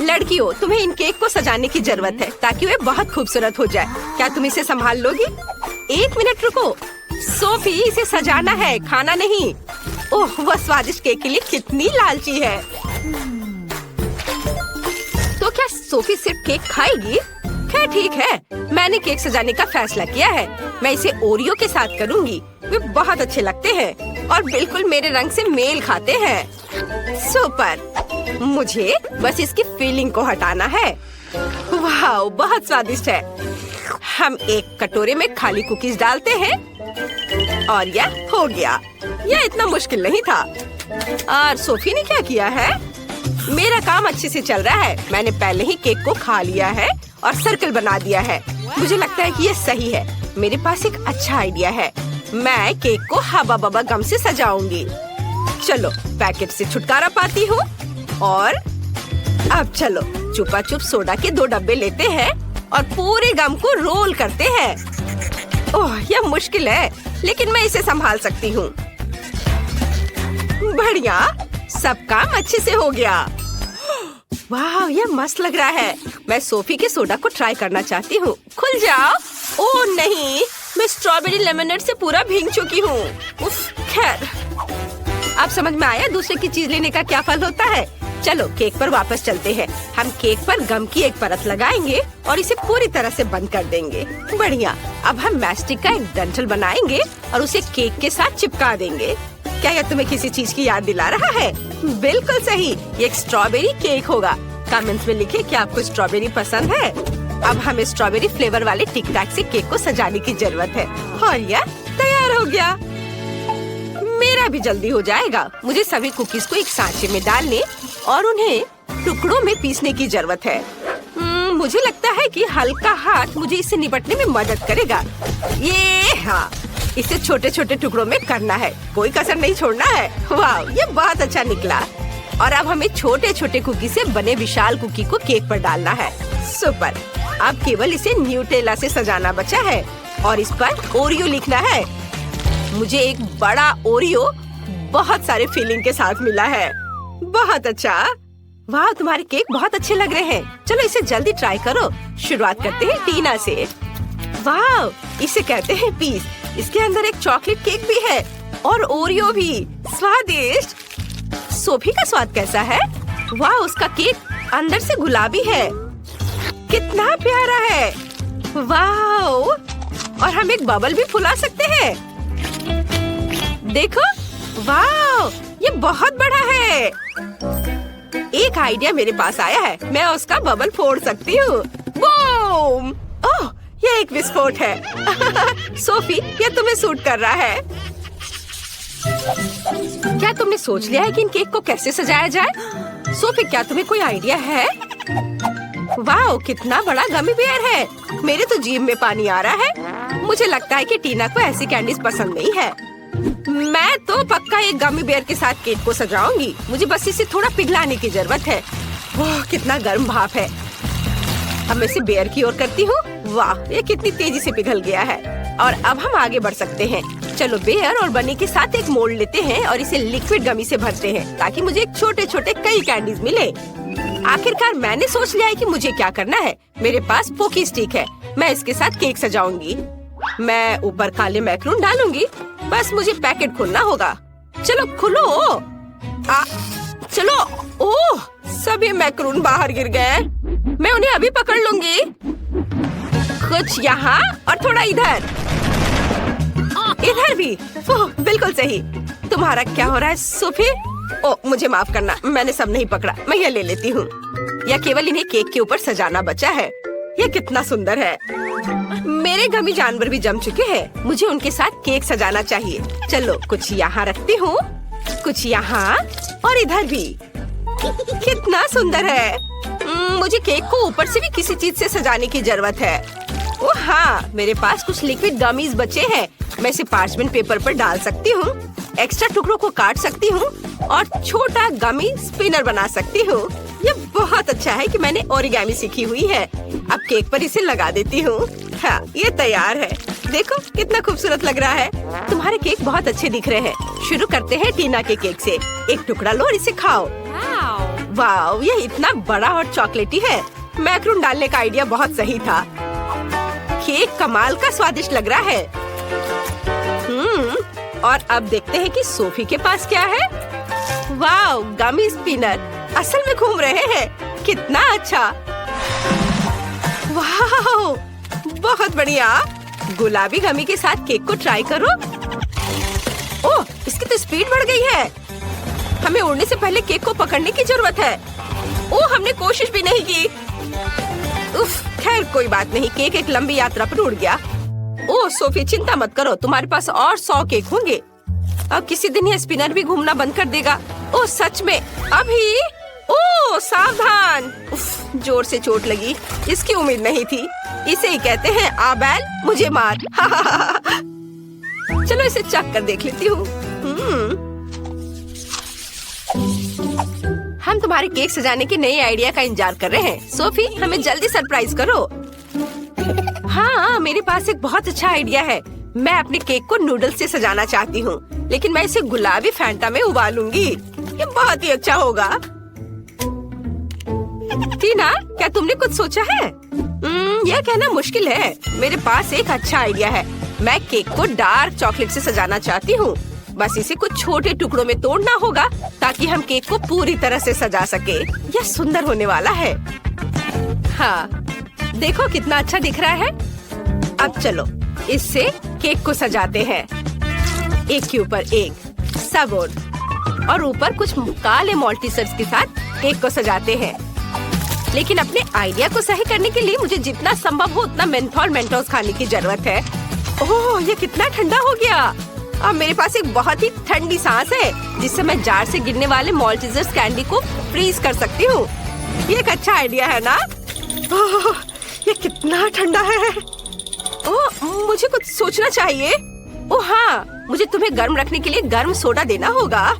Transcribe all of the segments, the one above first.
लड़कियों, तुम्हें इन केक को सजाने की जरूरत है ताकि वे बहुत खूबसूरत हो जाए। क्या तुम इसे संभाल लोगी? 1 मिनट रुको। सोफी, इसे सजाना है, खाना नहीं। ओह, वह स्वादिष्ट केक के लिए कितनी लालची है। तो क्या सोफी सिर्फ केक खाएगी? खैर ठीक है, मैंने केक सजाने का फैसला किया है। मैं इसे ओरियो के साथ करूंगी। वे बहुत अच्छे लगते हैं और बिल्कुल मेरे रंग से मेल खाते हैं। सुपर! मुझे बस इसकी फीलिंग को हटाना है। वाह, बहुत स्वादिष्ट है। हम एक कटोरे में खाली कुकीज डालते हैं और यह हो गया। यह इतना मुश्किल नहीं था। और सोफी ने क्या किया है? मेरा काम अच्छे से चल रहा है। मैंने पहले ही केक को खा लिया है और सर्कल बना दिया है। मुझे लगता है कि ये सही है। मेरे पास एक अच्छा आइडिया है। मैं केक को हवा बबा गम से सजाऊंगी। चलो, पैकेट से छुटकारा पाती हूँ। और अब चलो चुपा चुप सोडा के 2 डब्बे लेते हैं और पूरे गम को रोल करते हैं। ओह, यह मुश्किल है, लेकिन मैं इसे संभाल सकती हूँ। बढ़िया, सब काम अच्छे से हो गया। वाह, यह मस्त लग रहा है। मैं सोफी के सोडा को ट्राई करना चाहती हूँ। खुल जाओ। ओह नहीं, मैं स्ट्रॉबेरी लेमनेड से पूरा भीग चुकी हूँ। उफ, खैर, अब समझ में आया दूसरे की चीज लेने का क्या फल होता है। चलो केक पर वापस चलते हैं। हम केक पर गम की एक परत लगाएंगे और इसे पूरी तरह से बंद कर देंगे। बढ़िया, अब हम मैस्टिक का एक डंठल बनाएंगे और उसे केक के साथ चिपका देंगे। क्या यह तुम्हें किसी चीज की याद दिला रहा है? बिल्कुल सही, ये एक स्ट्रॉबेरी केक होगा। कमेंट्स में लिखें कि आपको स्ट्रॉबेरी पसंद है। अब हमें स्ट्रॉबेरी फ्लेवर वाले टिक टैक से केक को सजाने की जरूरत है। और यह तैयार हो गया। मेरा भी जल्दी हो जाएगा। मुझे सभी कुकीज को एक सांचे में डालने और उन्हें टुकड़ों में पीसने की जरूरत है। मुझे लगता है कि हल्का हाथ मुझे इससे निपटने में मदद करेगा। ये हाँ, इसे छोटे छोटे टुकड़ों में करना है, कोई कसर नहीं छोड़ना है। वाह, ये बहुत अच्छा निकला। और अब हमें छोटे छोटे कुकी से बने विशाल कुकी को केक पर डालना है। सुपर! अब केवल इसे न्यूटेला से सजाना बचा है और इस पर ओरियो लिखना है। मुझे एक बड़ा ओरियो बहुत सारे फिलिंग के साथ मिला है। बहुत अच्छा। वाह, तुम्हारे केक बहुत अच्छे लग रहे हैं। चलो इसे जल्दी ट्राई करो। शुरुआत करते हैं टीना से। वाह, इसे कहते हैं पीस। इसके अंदर एक चॉकलेट केक भी है और ओरियो भी। स्वादिष्ट। सोफी का स्वाद कैसा है? वाह, उसका केक अंदर से गुलाबी है। कितना प्यारा है। वाह, और हम एक बबल भी फुला सकते हैं। देखो, वाह, ये बहुत बड़ा है। एक आइडिया मेरे पास आया है। मैं उसका बबल फोड़ सकती हूँ। बूम! ओह, ये एक विस्फोट है। सोफी, ये तुम्हें सूट कर रहा है। क्या तुमने सोच लिया है कि इन केक को कैसे सजाया जाए? सोफी, क्या तुम्हें कोई आइडिया है? वाह, कितना बड़ा गमी बेयर है। मेरे तो जीभ में पानी आ रहा है। मुझे लगता है कि टीना को ऐसी कैंडीज पसंद नहीं है। मैं तो पक्का एक गमी बेयर के साथ केक को सजाऊंगी। मुझे बस इसे थोड़ा पिघलाने की जरूरत है। वाह, कितना गर्म भाप है। अब मैं इसे बेयर की ओर करती हूँ। वाह, ये कितनी तेजी से पिघल गया है। और अब हम आगे बढ़ सकते हैं। चलो बेयर और बनी के साथ एक मोल्ड लेते हैं और इसे लिक्विड गमी से भरते हैं ताकि मुझे छोटे छोटे कई कैंडीज मिले। आखिरकार मैंने सोच लिया है कि मुझे क्या करना है। मेरे पास पोकी स्टिक है। मैं इसके साथ केक सजाऊंगी। मैं ऊपर काले मैक्रून डालूंगी। बस मुझे पैकेट खोलना होगा। चलो खुलो। चलो। ओह, सभी मैक्रून बाहर गिर गए। मैं उन्हें अभी पकड़ लूंगी। कुछ यहाँ और थोड़ा इधर। इधर भी। ओह, बिल्कुल सही। तुम्हारा क्या हो रहा है सोफी? ओह, मुझे माफ करना, मैंने सब नहीं पकड़ा। मैं ये ले लेती हूँ। या केवल इन्हें केक के ऊपर सजाना बचा है। ये कितना सुंदर है। मेरे गमी जानवर भी जम चुके हैं। मुझे उनके साथ केक सजाना चाहिए। चलो कुछ यहाँ रखती हूँ, कुछ यहाँ और इधर भी। कितना सुंदर है। मुझे केक को ऊपर से भी किसी चीज से सजाने की जरूरत है। ओह हाँ, मेरे पास कुछ लिक्विड गमीज बचे हैं। मैं इसे पार्चमेंट पेपर पर डाल सकती हूँ, एक्स्ट्रा टुकड़ों को काट सकती हूँ और छोटा गमी स्पिनर बना सकती हूँ। ये बहुत अच्छा है कि मैंने ओरिगामी सीखी हुई है। अब केक पर इसे लगा देती हूँ। हाँ, ये तैयार है। देखो कितना खूबसूरत लग रहा है। तुम्हारे केक बहुत अच्छे दिख रहे हैं। शुरू करते हैं टीना के केक से। एक टुकड़ा लो और इसे खाओ। वाह, ये इतना बड़ा और चॉकलेटी है। मैक्रून डालने का आइडिया बहुत सही था। केक कमाल का स्वादिष्ट लग रहा है। और अब देखते हैं कि सोफी के पास क्या है। वाह, गमी स्पिनर असल में घूम रहे हैं। कितना अच्छा। वाह, बहुत बढ़िया। गुलाबी गमी के साथ केक को ट्राई करो। ओह, इसकी तो स्पीड बढ़ गई है। हमें उड़ने से पहले केक को पकड़ने की जरूरत है। ओह, हमने कोशिश भी नहीं की। उफ, खैर कोई बात नहीं, केक एक लंबी यात्रा पर उड़ गया। ओह सोफी, चिंता मत करो, तुम्हारे पास और 100 केक होंगे। अब किसी दिन ये स्पिनर भी घूमना बंद कर देगा। ओह सच में? अभी? ओह सावधान। उफ, जोर से चोट लगी। इसकी उम्मीद नहीं थी। इसे ही कहते हैं आ बैल मुझे मार। चलो इसे चख कर देख लेती हूँ। हम तुम्हारे केक सजाने के नए आइडिया का इंतजार कर रहे हैं। सोफी, हमें जल्दी सरप्राइज करो। हाँ, मेरे पास एक बहुत अच्छा आइडिया है। मैं अपने केक को नूडल्स से सजाना चाहती हूँ, लेकिन मैं इसे गुलाबी फैंटा में उबालूंगी। ये बहुत ही अच्छा होगा। टीना, क्या तुमने कुछ सोचा है? यह कहना मुश्किल है। मेरे पास एक अच्छा आइडिया है। मैं केक को डार्क चॉकलेट से सजाना चाहती हूँ। बस इसे कुछ छोटे टुकड़ों में तोड़ना होगा ताकि हम केक को पूरी तरह से सजा सके। यह सुंदर होने वाला है। हाँ, देखो कितना अच्छा दिख रहा है। अब चलो इससे केक को सजाते हैं। एक के ऊपर एक, सब और ऊपर कुछ काले मॉल्टीसर्स के साथ केक को सजाते हैं। लेकिन अपने आइडिया को सही करने के लिए मुझे जितना संभव हो उतना मेंथोल मेंटोस खाने की जरूरत है। ओह, ये कितना ठंडा हो गया। अब मेरे पास एक बहुत ही ठंडी सांस है जिससे मैं जार से गिरने वाले मॉल्टीसर्स कैंडी को फ्रीज कर सकती हूँ। ये एक अच्छा आइडिया है ना? ओह, ये कितना ठंडा है। ओह, मुझे कुछ सोचना चाहिए। ओह हाँ, मुझे तुम्हें गर्म रखने के लिए गर्म सोडा देना होगा।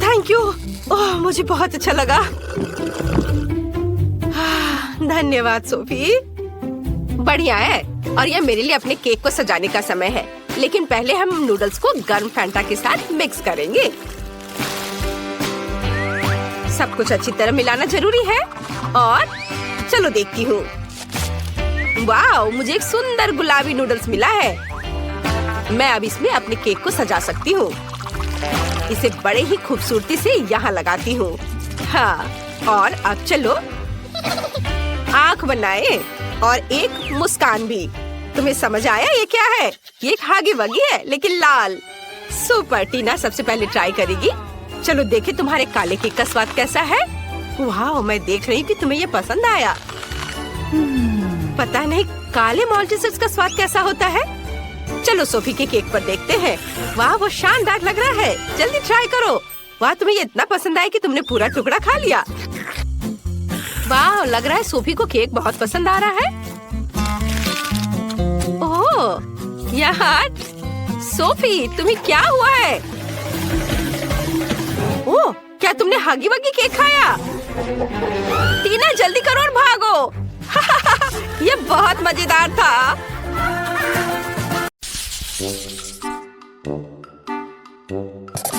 Thank you. ओह, मुझे बहुत अच्छा लगा। धन्यवाद सोफी। बढ़िया है। और यह मेरे लिए अपने केक को सजाने का समय है। लेकिन पहले हम नूडल्स को गर्म फैंटा के साथ मिक्स करेंगे। सब कुछ अच्छी तरह मिलाना जरूरी है। और चलो देखती हूँ। वाह, मुझे एक सुंदर गुलाबी नूडल्स मिला है। मैं अब इसमें अपने केक को सजा सकती हूँ। इसे बड़े ही खूबसूरती से यहाँ लगाती हूँ। हाँ, और अब चलो आँख बनाए और एक मुस्कान भी। तुम्हें समझ आया ये क्या है? ये एक हागी वगी है लेकिन लाल। सुपर। टीना सबसे पहले ट्राई करेगी। चलो देखे तुम्हारे काले केक का स्वाद कैसा है। वाह, मैं देख रही हूँ कि तुम्हें ये पसंद आया। पता नहीं काले मॉल्टीसर्स का स्वाद कैसा होता है। चलो सोफी के केक पर देखते हैं। वाह, वो शानदार लग रहा है। जल्दी ट्राई करो। वाह, तुम्हें ये इतना पसंद आया कि तुमने पूरा टुकड़ा खा लिया। वाह, लग रहा है सोफी को केक बहुत पसंद आ रहा है। ओह यार, सोफी तुम्हें क्या हुआ है? ओह, क्या तुमने हागी वगी केक खाया? टीना जल्दी करो और भागो। ये बहुत मजेदार था।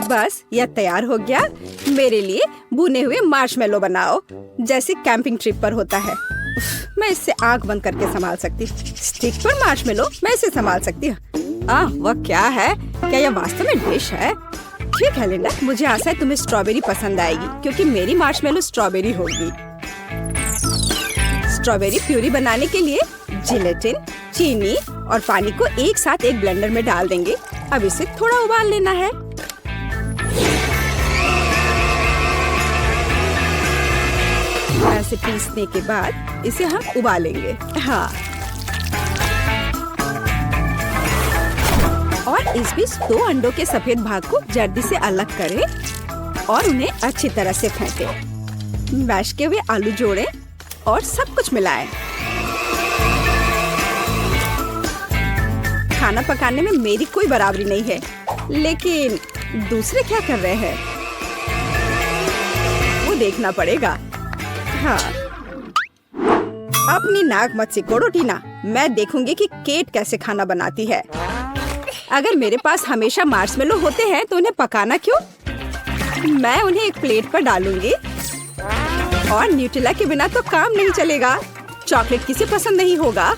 बस यह तैयार हो गया। मेरे लिए भुने हुए मार्शमेलो बनाओ, जैसे कैंपिंग ट्रिप पर होता है। मैं इससे आंख बंद करके संभाल सकती। स्टिक पर मार्शमेलो मैं इसे संभाल सकती हूँ। वह क्या है? क्या यह वास्तव में डिश है? ठीक है लिंडा, मुझे आशा है तुम्हें स्ट्रॉबेरी पसंद आएगी क्योंकि मेरी मार्शमेलो स्ट्रॉबेरी होगी। स्ट्रॉबेरी प्यूरी बनाने के लिए जिलेटिन, चीनी और पानी को एक साथ एक ब्लेंडर में डाल देंगे। अब इसे थोड़ा उबाल लेना है। ऐसे पीसने के बाद इसे हम उबालेंगे। हाँ, और इस बीच 2 अंडों के सफेद भाग को जर्दी से अलग करें और उन्हें अच्छी तरह से फेंटें। मैश किए हुए आलू जोड़ें और सब कुछ मिलाएं। खाना पकाने में मेरी कोई बराबरी नहीं है, लेकिन दूसरे क्या कर रहे हैं वो देखना पड़ेगा। हाँ, अपनी नाक मत सिकोड़ो टीना। मैं देखूंगी कि केट कैसे खाना बनाती है। अगर मेरे पास हमेशा मार्शमेलो होते हैं तो उन्हें पकाना क्यों? मैं उन्हें एक प्लेट पर डालूंगी और न्यूटेला के बिना तो काम नहीं चलेगा। चॉकलेट किसे पसंद नहीं होगा?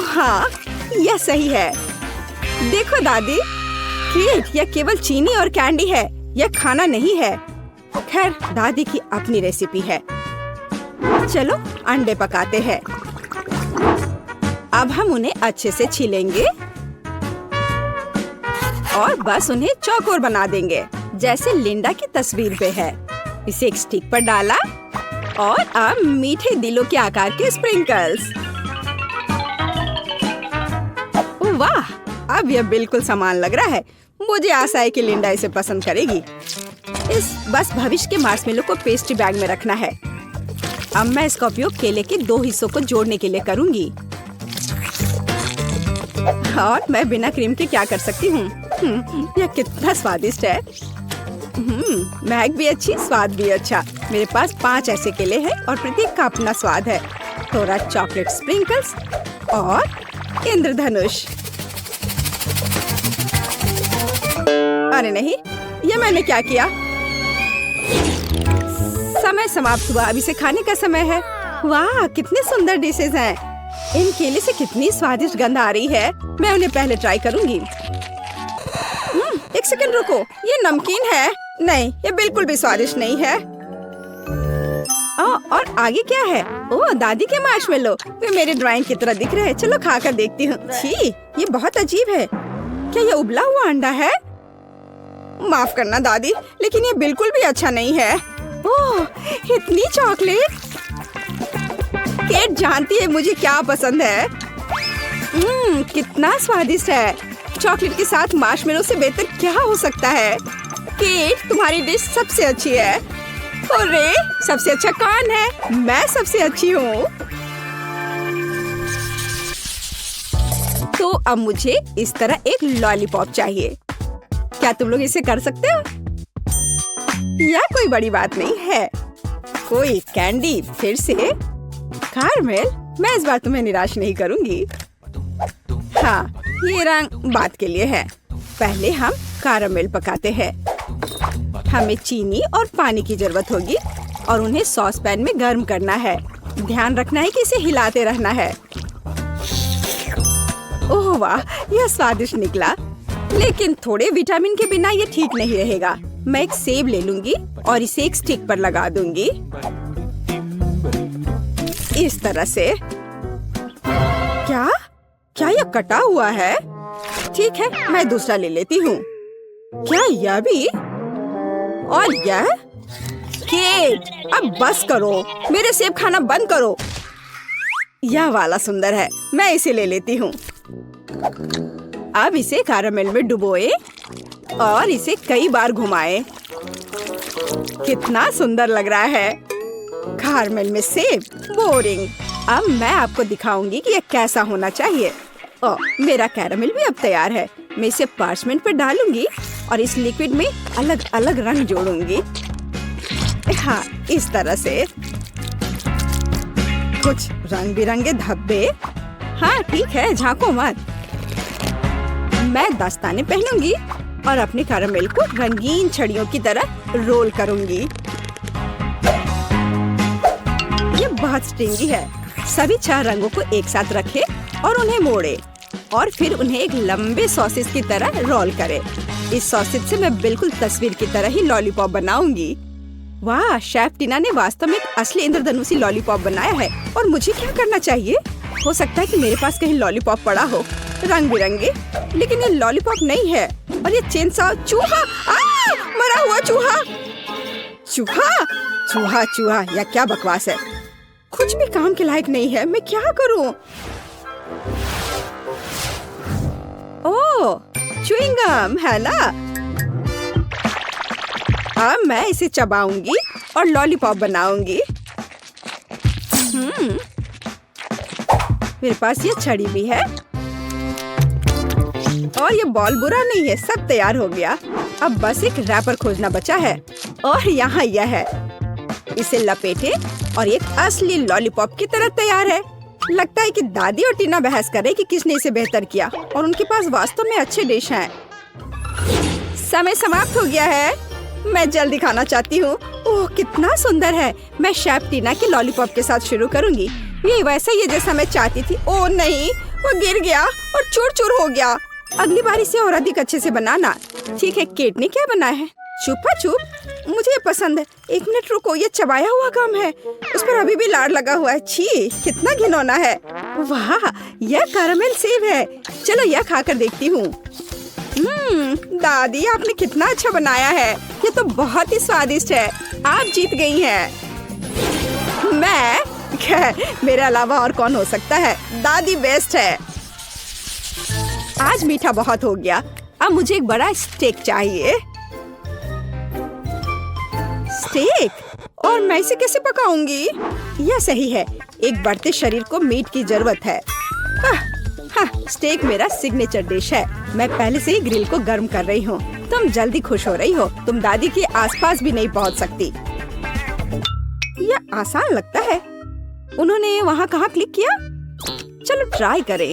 हाँ, यह सही है। देखो दादी, केक यह केवल चीनी और कैंडी है, यह खाना नहीं है। खैर, दादी की अपनी रेसिपी है। चलो अंडे पकाते हैं। अब हम उन्हें अच्छे से छीलेंगे और बस उन्हें चौकोर बना देंगे, जैसे लिंडा की तस्वीर पे है। इसे एक स्टिक पर डाला और अब मीठे दिलों के आकार के स्प्रिंकल्स। वाह, अब यह बिल्कुल समान लग रहा है। मुझे आशा है कि लिंडा इसे पसंद करेगी। बस भविष्य के मार्शमेलो को पेस्ट्री बैग में रखना है। अब मैं इसका उपयोग केले के 2 हिस्सों को जोड़ने के लिए करूंगी। और मैं बिना क्रीम के क्या कर सकती हूँ? यह कितना स्वादिष्ट है। महक भी अच्छी, स्वाद भी अच्छा। मेरे पास 5 ऐसे केले हैं और प्रत्येक का अपना स्वाद है। थोड़ा चॉकलेट स्प्रिंकल्स और इंद्रधनुष। अरे नहीं, ये मैंने क्या किया? समय समाप्त हुआ, अब इसे खाने का समय है। वाह, कितने सुंदर डिशेज हैं। इन केले से कितनी स्वादिष्ट गंध आ रही है। मैं उन्हें पहले ट्राई करूंगी। एक सेकंड रुको, ये नमकीन है? नहीं, ये बिल्कुल भी स्वादिष्ट नहीं है। और आगे क्या है? ओह, दादी के मार्शमेलो। वे मेरे ड्राइंग की तरह दिख रहे हैं। चलो खाकर देखती हूँ। छी, ये बहुत अजीब है। क्या ये उबला हुआ अंडा है? माफ करना दादी, लेकिन ये बिल्कुल भी अच्छा नहीं है। ओह, इतनी चॉकलेट। केट जानती है मुझे क्या पसंद है। कितना स्वादिष्ट है। चॉकलेट के साथ मार्शमेलो से बेहतर क्या हो सकता है? केट, तुम्हारी डिश सबसे अच्छी है। अरे, सबसे अच्छा कौन है? मैं सबसे अच्छी हूँ। तो अब मुझे इस तरह एक लॉलीपॉप चाहिए। क्या तुम लोग इसे कर सकते हो? यह कोई बड़ी बात नहीं है। कोई कैंडी, फिर से कारमेल। मैं इस बार तुम्हें निराश नहीं करूंगी। हाँ, ये रंग बात के लिए है। पहले हम कारमेल पकाते हैं। हमें चीनी और पानी की जरूरत होगी और उन्हें सॉस पैन में गर्म करना है। ध्यान रखना है कि इसे हिलाते रहना है। ओह वाह, यह स्वादिष्ट निकला, लेकिन थोड़े विटामिन के बिना ये ठीक नहीं रहेगा। मैं एक सेब ले लूंगी और इसे एक स्टिक पर लगा दूंगी, इस तरह से। क्या क्या यह कटा हुआ है? ठीक है, मैं दूसरा ले लेती हूँ। क्या यह भी? और यह? केट, अब बस करो, मेरे सेब खाना बंद करो। यह वाला सुंदर है, मैं इसे ले लेती हूँ। अब इसे कैरामेल में डुबोए और इसे कई बार घुमाएं। कितना सुंदर लग रहा है। कैरामेल में सेब, बोरिंग। अब मैं आपको दिखाऊंगी कि यह कैसा होना चाहिए। मेरा कैरामेल भी अब तैयार है। मैं इसे पार्चमेंट पर डालूंगी और इस लिक्विड में अलग अलग रंग जोड़ूंगी। हाँ, इस तरह से। कुछ रंग बिरंगे धब्बे। हाँ ठीक है, झांको मत। मैं दस्ताने पहनूंगी और अपने कैरामेल को रंगीन छड़ियों की तरह रोल करूंगी। ये बहुत स्ट्रिंगी है। सभी 4 रंगों को एक साथ रखें और उन्हें मोड़े और फिर उन्हें एक लंबे सॉसेज की तरह रोल करें। इस सॉसेज से मैं बिल्कुल तस्वीर की तरह ही लॉलीपॉप बनाऊंगी। वाह, शेफ टीना ने वास्तव में एक असली इंद्रधनुषी लॉलीपॉप बनाया है। और मुझे क्या करना चाहिए? हो सकता है कि मेरे पास कहीं लॉलीपॉप पड़ा हो, रंग बिरंगे, लेकिन ये लॉलीपॉप नहीं है। और ये चेनसॉ। चूहा! मरा हुआ चूहा! चूहा चूहा चूहा, या क्या बकवास है। कुछ भी काम के लायक नहीं है। मैं क्या करूं? ओह, च्युइंग गम है ना। अब मैं इसे चबाऊंगी और लॉलीपॉप बनाऊंगी। मेरे पास ये छड़ी भी है और ये बॉल बुरा नहीं है। सब तैयार हो गया। अब बस एक रैपर खोजना बचा है और यहाँ यह है। इसे लपेटे और एक असली लॉलीपॉप की तरह तैयार है। लगता है कि दादी और टीना बहस कर रही कि किसने इसे बेहतर किया और उनके पास वास्तव में अच्छे डिश हैं। समय समाप्त हो गया है। मैं जल्दी खाना चाहती हूँ। ओह कितना सुंदर है। मैं शेफ टीना के लॉलीपॉप के साथ शुरू करूँगी। ये वैसा ही है जैसा मैं चाहती थी। ओह नहीं, वो गिर गया और चूर चूर हो गया। अगली बार इसे और अधिक अच्छे से बनाना। ठीक है, केट ने क्या बनाया है? चुपा चुप, मुझे ये पसंद है। 1 मिनट रुको, ये चबाया हुआ गम है। उस पर अभी भी लार लगा हुआ है। छी, कितना घिनौना है। वाह, यह कैरामेल सेब है। चलो यह खाकर देखती हूँ। दादी आपने कितना अच्छा बनाया है। ये तो बहुत ही स्वादिष्ट है। आप जीत गई हैं। मैं? मेरे अलावा और कौन हो सकता है? दादी बेस्ट है। आज मीठा बहुत हो गया। अब मुझे एक बड़ा स्टेक चाहिए। स्टेक? और मैं इसे कैसे पकाऊंगी? यह सही है, एक बढ़ते शरीर को मीट की जरूरत है। स्टेक मेरा सिग्नेचर डिश है। मैं पहले से ही ग्रिल को गर्म कर रही हूँ। तुम जल्दी खुश हो रही हो। तुम दादी के आसपास भी नहीं पहुँच सकती। यह आसान लगता है। उन्होंने वहाँ कहाँ क्लिक किया? चलो ट्राई करें।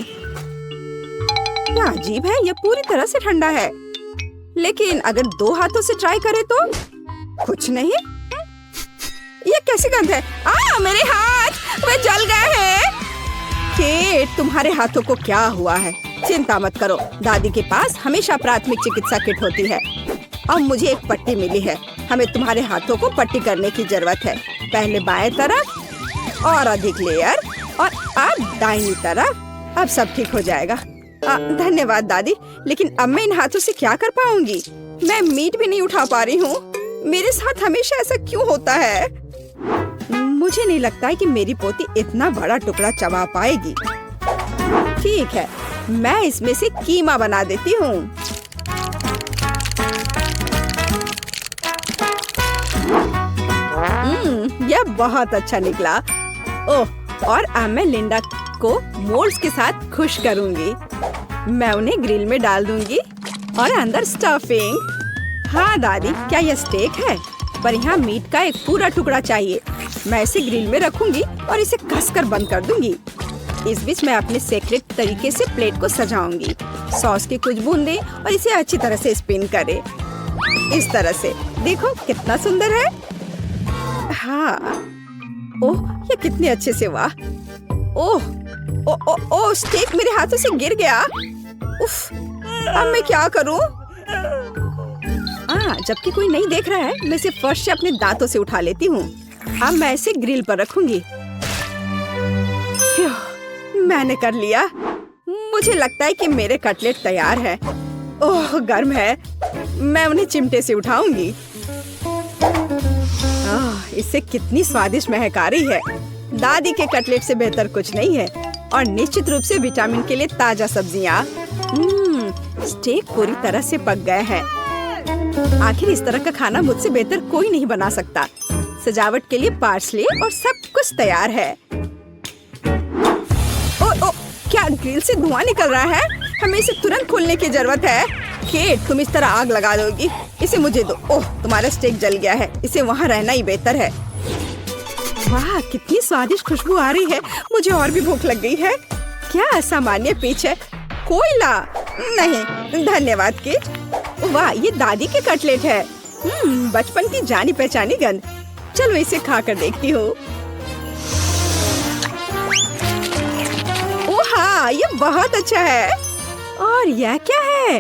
यह अजीब है, यह पूरी तरह से ठंडा है। लेकिन अगर 2 हाथों से ट्राई करें तो कुछ नहीं। ये कैसी गंध है? मेरे हाथ, वे जल गए हैं। केट, तुम्हारे हाथों को क्या हुआ है? चिंता मत करो, दादी के पास हमेशा प्राथमिक चिकित्सा किट होती है। अब मुझे एक पट्टी मिली है। हमें तुम्हारे हाथों को पट्टी करने की जरूरत है। पहले बाएं तरफ और अधिक लेयर और अब दाहिनी तरफ। अब सब ठीक हो जाएगा। धन्यवाद दादी, लेकिन अब मैं इन हाथों से क्या कर पाऊंगी? मैं मीट भी नहीं उठा पा रही हूँ। मेरे साथ हमेशा ऐसा क्यों होता है? मुझे नहीं लगता है कि मेरी पोती इतना बड़ा टुकड़ा चबा पाएगी। ठीक है, मैं इसमें से कीमा बना देती हूँ। यह बहुत अच्छा निकला। ओह, और अब मैं लिंडा को मोल्ड्स के साथ खुश करूंगी। मैं उन्हें ग्रिल में डाल दूंगी और अंदर स्टफिंग। हाँ दादी, क्या यह स्टेक है? पर यहाँ मीट का एक पूरा टुकड़ा चाहिए। मैं इसे ग्रिल में रखूंगी और इसे कसकर बंद कर दूंगी। इस बीच मैं अपने सीक्रेट तरीके से प्लेट को सजाऊंगी। सॉस की कुछ बूंदें और इसे अच्छी तरह से स्पिन करें। इस तरह से देखो कितना सुंदर है। हाँ, ओह ये कितने अच्छे से। वाह, ओह ओह ओह ओह, स्टेक मेरे हाथों से गिर गया। उफ, अब मैं क्या करूं? जबकि कोई नहीं देख रहा है, मैं इसे फर्श से अपने दांतों से उठा लेती हूँ। अब मैं इसे ग्रिल पर रखूंगी। मैंने कर लिया। मुझे लगता है कि मेरे कटलेट तैयार है। ओह गर्म है। मैं उन्हें चिमटे से उठाऊंगी। इससे कितनी स्वादिष्ट महक आ रही है। दादी के कटलेट से बेहतर कुछ नहीं है। और निश्चित रूप से विटामिन के लिए ताजा सब्जियाँ। स्टेक पूरी तरह से पक गए हैं। आखिर इस तरह का खाना मुझसे बेहतर कोई नहीं बना सकता। सजावट के लिए पार्सले और सब कुछ तैयार है। ओ, क्या ग्रिल से धुआं निकल रहा है? हमें इसे तुरंत खोलने की जरूरत है। केट, तुम इस तरह आग लगा दोगी? इसे मुझे दो। ओह, तुम्हारा स्टेक जल गया है। इसे वहाँ रहना ही बेहतर है। वाह, कितनी स्वादिष्ट खुशबू आ रही है। मुझे और भी भूख लग गई है। क्या असामान्य पिच है। कोयला नहीं, धन्यवाद केट। वाह, ये दादी के कटलेट है। बचपन की जानी पहचानी गंध। चलो इसे खाकर देखती हूँ। ओह हाँ, ये बहुत अच्छा है। और यह क्या है?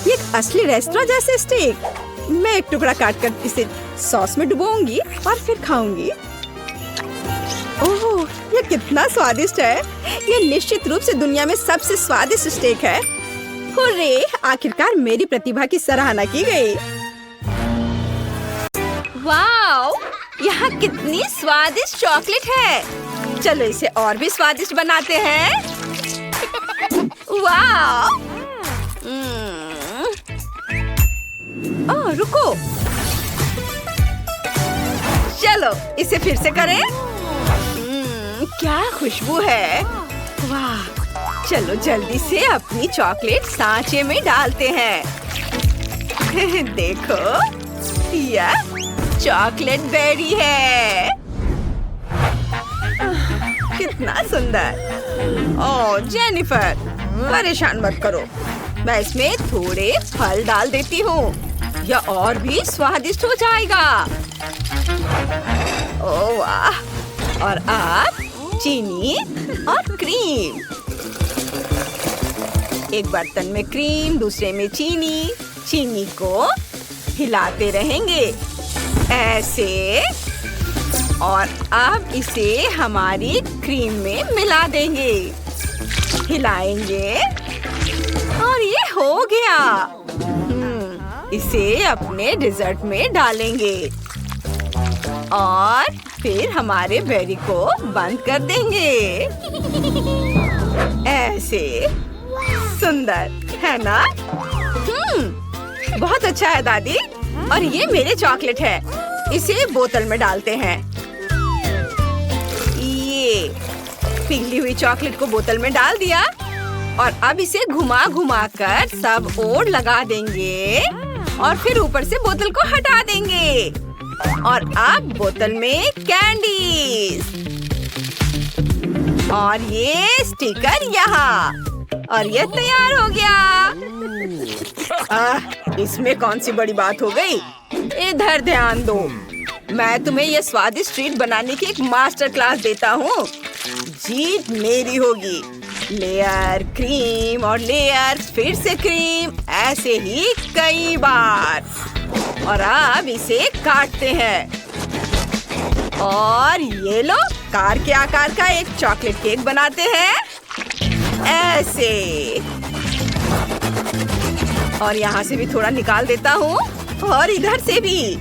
ये एक असली रेस्टोरेंट जैसे स्टेक। मैं एक टुकड़ा काटकर इसे सॉस में डुबोऊंगी और फिर खाऊंगी। ओह, ये कितना स्वादिष्ट है। ये निश्चित रूप से दुनिया में सबसे स्वादिष्ट स्टेक है। हुर्रे, आखिरकार मेरी प्रतिभा की सराहना की गई। वाओ, यहाँ कितनी स्वादिष्ट चॉकलेट है। चलो इसे और भी स्वादिष्ट बनाते हैं। वाओ, ओह रुको, चलो इसे फिर से करें। क्या खुशबू है। वाह, चलो जल्दी से अपनी चॉकलेट सांचे में डालते हैं। देखो, यह चॉकलेट बेरी है। कितना सुंदर। ओह जेनिफर, परेशान मत करो, मैं इसमें थोड़े फल डाल देती हूँ। यह और भी स्वादिष्ट हो जाएगा। ओह वाह! और अब चीनी और क्रीम। एक बर्तन में क्रीम, दूसरे में चीनी। चीनी को हिलाते रहेंगे ऐसे, और अब इसे हमारी क्रीम में मिला देंगे। हिलाएंगे और ये हो गया। इसे अपने डिजर्ट में डालेंगे और फिर हमारे बेरी को बंद कर देंगे ऐसे। सुंदर है ना? बहुत अच्छा है दादी। और ये मेरे चॉकलेट है, इसे बोतल में डालते हैं। ये पिघली हुई चॉकलेट को बोतल में डाल दिया और अब इसे घुमा घुमा कर सब ओर लगा देंगे और फिर ऊपर से बोतल को हटा देंगे। और अब बोतल में कैंडीज और ये स्टिकर यहाँ, और ये तैयार हो गया। इसमें कौन सी बड़ी बात हो गई? इधर ध्यान दो, मैं तुम्हें ये स्वादिष्ट ट्रीट बनाने की एक मास्टर क्लास देता हूँ। जीत मेरी होगी। लेयर क्रीम और लेयर फिर से क्रीम, ऐसे ही कई बार। और अब इसे काटते हैं और ये लो, कार के आकार का एक चॉकलेट केक बनाते हैं ऐसे। और यहाँ से भी थोड़ा निकाल देता हूँ और इधर से भी।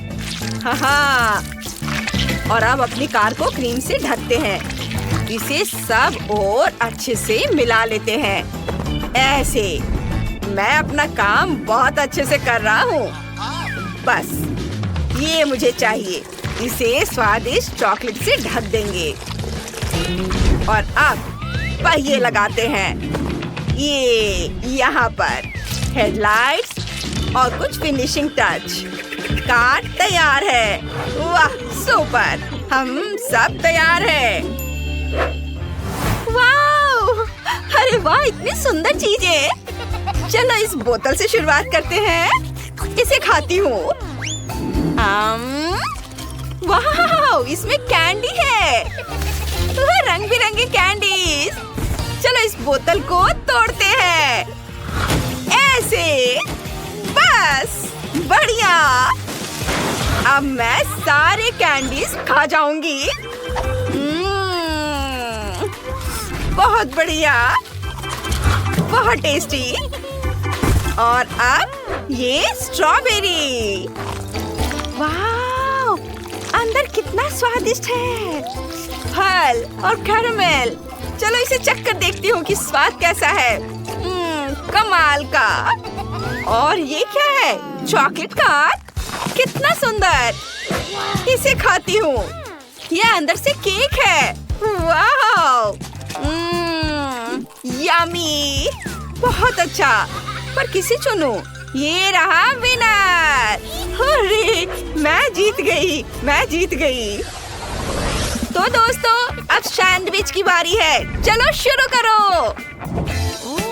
हाँ। और अब अपनी कार को क्रीम से ढकते हैं। इसे सब और अच्छे से मिला लेते हैं ऐसे। मैं अपना काम बहुत अच्छे से कर रहा हूँ। बस ये मुझे चाहिए। इसे स्वादिष्ट चॉकलेट से ढक देंगे और अब पहिए लगाते हैं ये यहाँ पर। हेडलाइट्स और कुछ फिनिशिंग टच। कार तैयार है। वाह सुपर, हम सब तैयार हैं। वाह! अरे वाह, इतनी सुंदर चीजें। चलो इस बोतल से शुरुआत करते हैं। इसे खाती हूँ। वाह, इसमें कैंडी है। रंग बिरंगे कैंडीज। चलो इस बोतल को तोड़ते हैं ऐसे। बस बढ़िया। अब मैं सारे कैंडीज खा जाऊंगी। बहुत बढ़िया, बहुत टेस्टी। और अब ये स्ट्रॉबेरी। वाह, अंदर कितना स्वादिष्ट है। फल और कैरमेल। चलो इसे चख कर देखती हूँ कि स्वाद कैसा है। कमाल का। और ये क्या है? Chocolate car. कितना सुंदर। इसे खाती हूँ। ये अंदर से केक है। वाह, यम्मी। बहुत अच्छा। पर किसे चुनूं? ये रहा विनर। अरे मैं जीत गई। तो दोस्तों, अब सैंडविच की बारी है। चलो शुरू करो।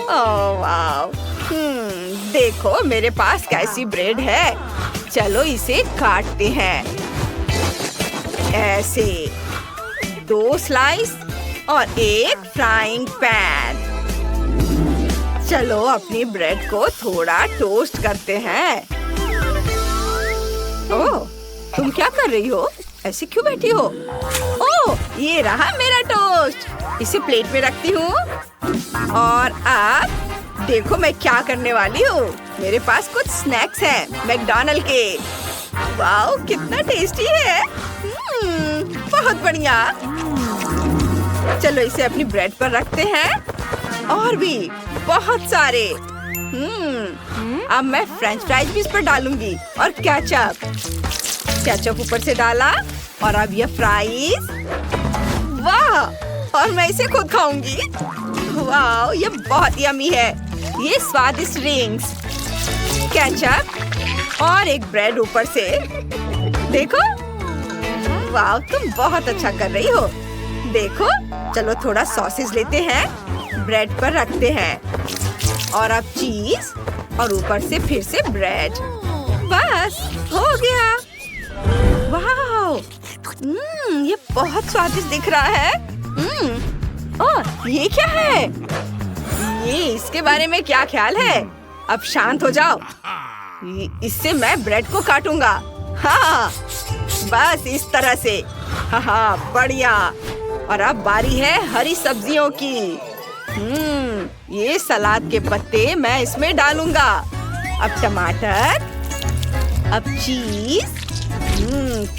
ओह वाव, देखो मेरे पास कैसी ब्रेड है। चलो इसे काटते हैं ऐसे। 2 स्लाइस और एक फ्राइंग पैन। चलो अपनी ब्रेड को थोड़ा टोस्ट करते हैं। ओह, तुम क्या कर रही हो? ऐसे क्यों बैठी हो? ओह, ये रहा मेरा टोस्ट। इसे प्लेट में रखती हूँ। और अब देखो मैं क्या करने वाली हूँ। मेरे पास कुछ स्नैक्स हैं मैकडॉनल्ड के। वाह, कितना टेस्टी है। बहुत बढ़िया। चलो इसे अपनी ब्रेड पर रखते हैं। और भी बहुत सारे। अब मैं फ्रेंच फ्राइज भी इस पर डालूंगी और केचप ऊपर से डाला। और अब ये फ्राइज। वाह, और मैं इसे खुद खाऊंगी। वाह, ये बहुत यम्मी है। ये स्वादिष्ट रिंग्स, केचप और एक ब्रेड ऊपर से। देखो, वाह, तुम बहुत अच्छा कर रही हो। देखो, चलो थोड़ा सॉसेज लेते हैं, ब्रेड पर रखते हैं और अब चीज और ऊपर से फिर से ब्रेड। बस हो गया। वाह, ये बहुत स्वादिष्ट दिख रहा है। ओह, ये क्या है? ये इसके बारे में क्या ख्याल है? अब शांत हो जाओ। इससे मैं ब्रेड को काटूंगा। हाँ, बस इस तरह से। हाँ, बढ़िया। और अब बारी है हरी सब्जियों की। ये सलाद के पत्ते मैं इसमें डालूंगा। अब टमाटर, अब चीज।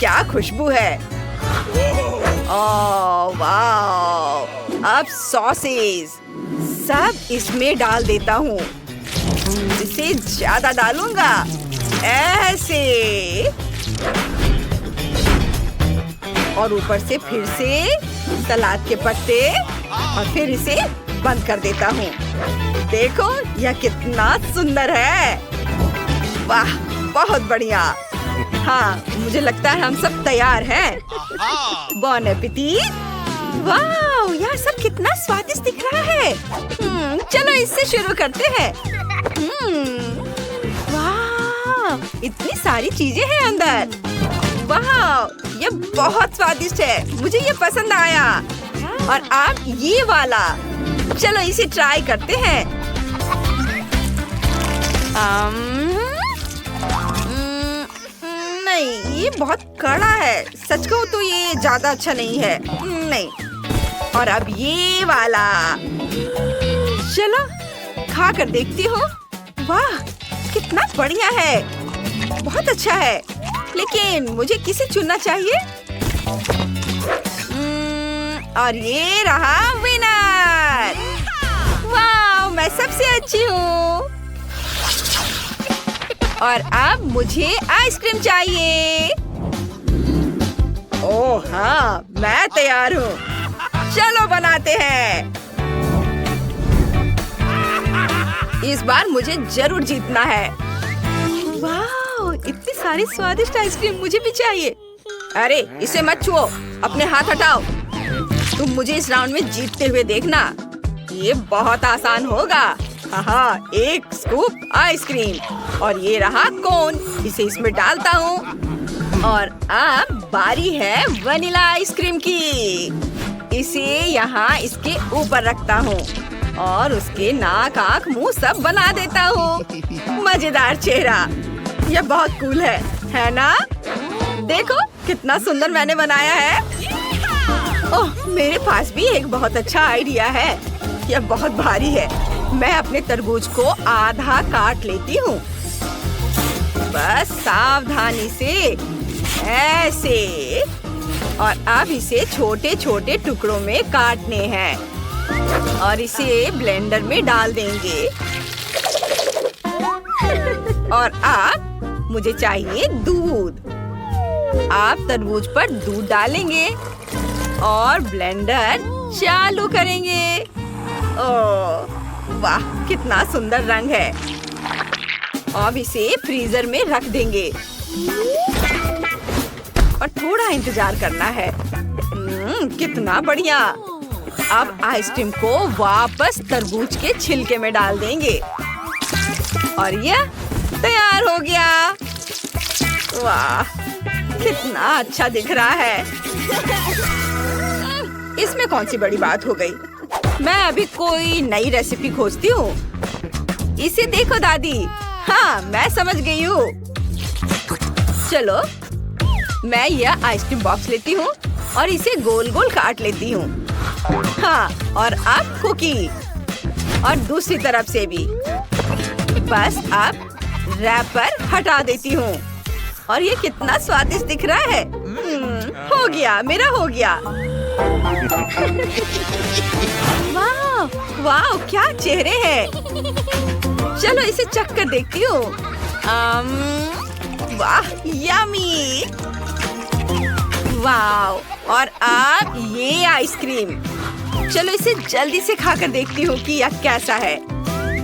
क्या खुशबू है। ओह वाह, अब सॉसेज सब इसमें डाल देता हूँ। इसे ज्यादा डालूंगा, ऐसे। और ऊपर से फिर से सलाद के पत्ते और फिर इसे बंद कर देता हूँ। देखो, यह कितना सुंदर है। वाह, बहुत बढ़िया। हाँ, मुझे लगता है हम सब तैयार हैं। बॉन एपेटिट। वाह, यह सब कितना स्वादिष्ट दिख रहा है। चलो इससे शुरू करते हैं। वाह, इतनी सारी चीजें हैं अंदर। वाह, ये बहुत स्वादिष्ट है। मुझे ये पसंद आया। और आप ये वाला। चलो इसे ट्राई करते हैं। नहीं, ये बहुत कड़ा है। सच कहूं तो ये ज्यादा अच्छा नहीं है। नहीं। और अब ये वाला। चलो खा कर देखती हूँ। वाह, कितना बढ़िया है। बहुत अच्छा है। लेकिन मुझे किसे चुनना चाहिए? और ये रहा विनर। वाह, मैं सबसे अच्छी हूँ। और अब मुझे आइसक्रीम चाहिए। ओह हाँ, मैं तैयार हूँ। चलो बनाते हैं। इस बार मुझे जरूर जीतना है। वाह, इतनी सारी स्वादिष्ट आइसक्रीम मुझे भी चाहिए। अरे, इसे मत छुओ, अपने हाथ हटाओ। तुम मुझे इस राउंड में जीतते हुए देखना। ये बहुत आसान होगा। हाँ, एक स्कूप आइसक्रीम और ये रहा कोन। इसे इसमें डालता हूँ। और अब बारी है वनीला आइसक्रीम की। इसे यहाँ इसके ऊपर रखता हूँ और उसके नाक, आँख, मुंह सब बना देता हूँ। मजेदार चेहरा। यह बहुत कूल है ना? देखो कितना सुंदर मैंने बनाया है। ओह, मेरे पास भी एक बहुत अच्छा आइडिया है। यह बहुत भारी है। मैं अपने तरबूज को आधा काट लेती हूँ। बस सावधानी से, ऐसे। और अब इसे छोटे छोटे टुकड़ों में काटने हैं और इसे ब्लेंडर में डाल देंगे। और अब मुझे चाहिए दूध। आप तरबूज पर दूध डालेंगे और ब्लेंडर चालू करेंगे। ओह वाह, कितना सुंदर रंग है। अब इसे फ्रीजर में रख देंगे और थोड़ा इंतजार करना है। कितना बढ़िया। अब आइसक्रीम को वापस तरबूज के छिलके में डाल देंगे और यह तैयार हो गया। वाह, कितना अच्छा दिख रहा है। इसमें कौन सी बड़ी बात हो गई। मैं अभी कोई नई रेसिपी खोजती हूँ। इसे देखो दादी। हाँ, मैं समझ गई हूँ। चलो, मैं यह आइसक्रीम बॉक्स लेती हूँ और इसे गोल गोल काट लेती हूँ। हाँ, और अब कुकी और दूसरी तरफ से भी। बस अब रैपर हटा देती हूँ और ये कितना स्वादिष्ट दिख रहा है। हो गया, मेरा हो गया। वाह वाह, क्या चेहरे हैं। चलो इसे चख कर देखती हूँ। वाह, यम्मी। वाह, और अब ये आइसक्रीम। चलो इसे जल्दी से खाकर देखती हूँ कि यह कैसा है।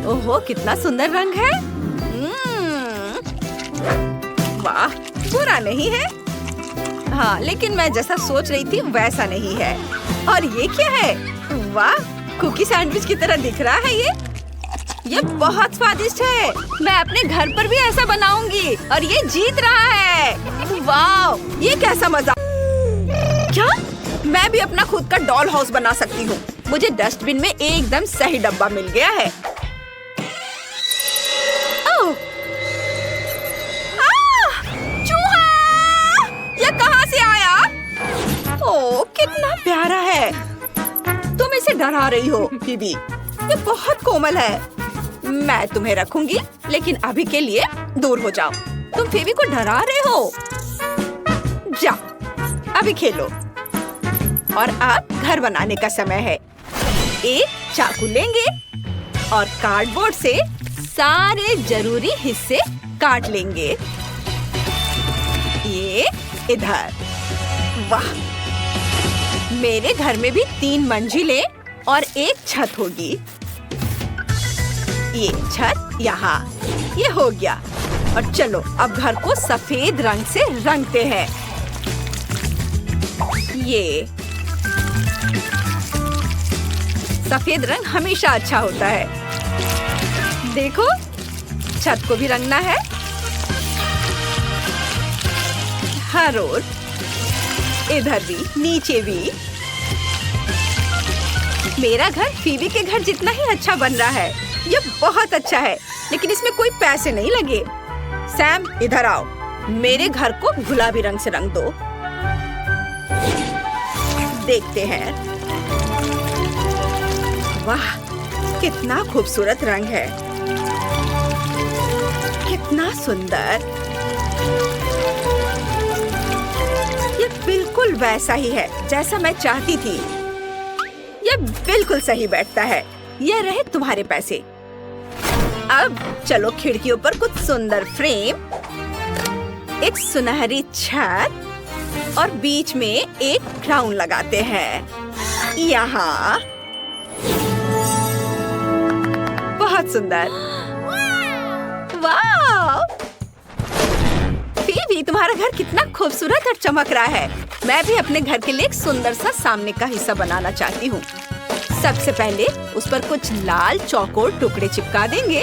ओहो, कितना सुंदर रंग है। वाह, बुरा नहीं है। हाँ, लेकिन मैं जैसा सोच रही थी वैसा नहीं है। और ये क्या है? वाह, कुकी सैंडविच की तरह दिख रहा है ये बहुत स्वादिष्ट है। मैं अपने घर पर भी ऐसा बनाऊंगी और ये जीत रहा है। वाह, ये कैसा मजा! क्या? मैं भी अपना खुद का डॉल हाउस बना सकती हूँ। मुझे डस्टबिन में एकदम सही डब्बा मिल गया है। ओह! चूहा! ये कहाँ से आया? ओह, कितना प्यारा है। तुम इसे डरा रही हो, बीबी। ये बहुत कोमल है। मैं तुम्हें रखूंगी, लेकिन अभी के लिए दूर हो जाओ। तुम फेबी को डरा रहे हो। जाओ, अभी खेलो। और अब घर बनाने का समय है। एक चाकू लेंगे और कार्डबोर्ड से सारे जरूरी हिस्से काट लेंगे। ये इधर। वाह, मेरे घर में भी 3 मंजिलें और एक छत होगी। ये छत यहाँ। ये हो गया। और चलो अब घर को सफेद रंग से रंगते हैं। ये सफेद रंग हमेशा अच्छा होता है। देखो, छत को भी रंगना है। हर ओर, इधर भी, नीचे भी। मेरा घर फीबी के घर जितना ही अच्छा बन रहा है। ये बहुत अच्छा है, लेकिन इसमें कोई पैसे नहीं लगे। सैम, इधर आओ। मेरे घर को गुलाबी रंग से रंग दो। देखते हैं। वाह, कितना खूबसूरत रंग है। कितना सुंदर। ये बिल्कुल वैसा ही है जैसा मैं चाहती थी। ये बिल्कुल सही बैठता है। ये रहे तुम्हारे पैसे। अब चलो खिड़कियों पर कुछ सुंदर फ्रेम, एक सुनहरी छत और बीच में एक क्राउन लगाते हैं। यहाँ बहुत सुंदर। वाह! फीबी, तुम्हारा घर कितना खूबसूरत और चमक रहा है। मैं भी अपने घर के लिए एक सुंदर सा सामने का हिस्सा बनाना चाहती हूँ। सबसे पहले उस पर कुछ लाल चौकोर टुकड़े चिपका देंगे,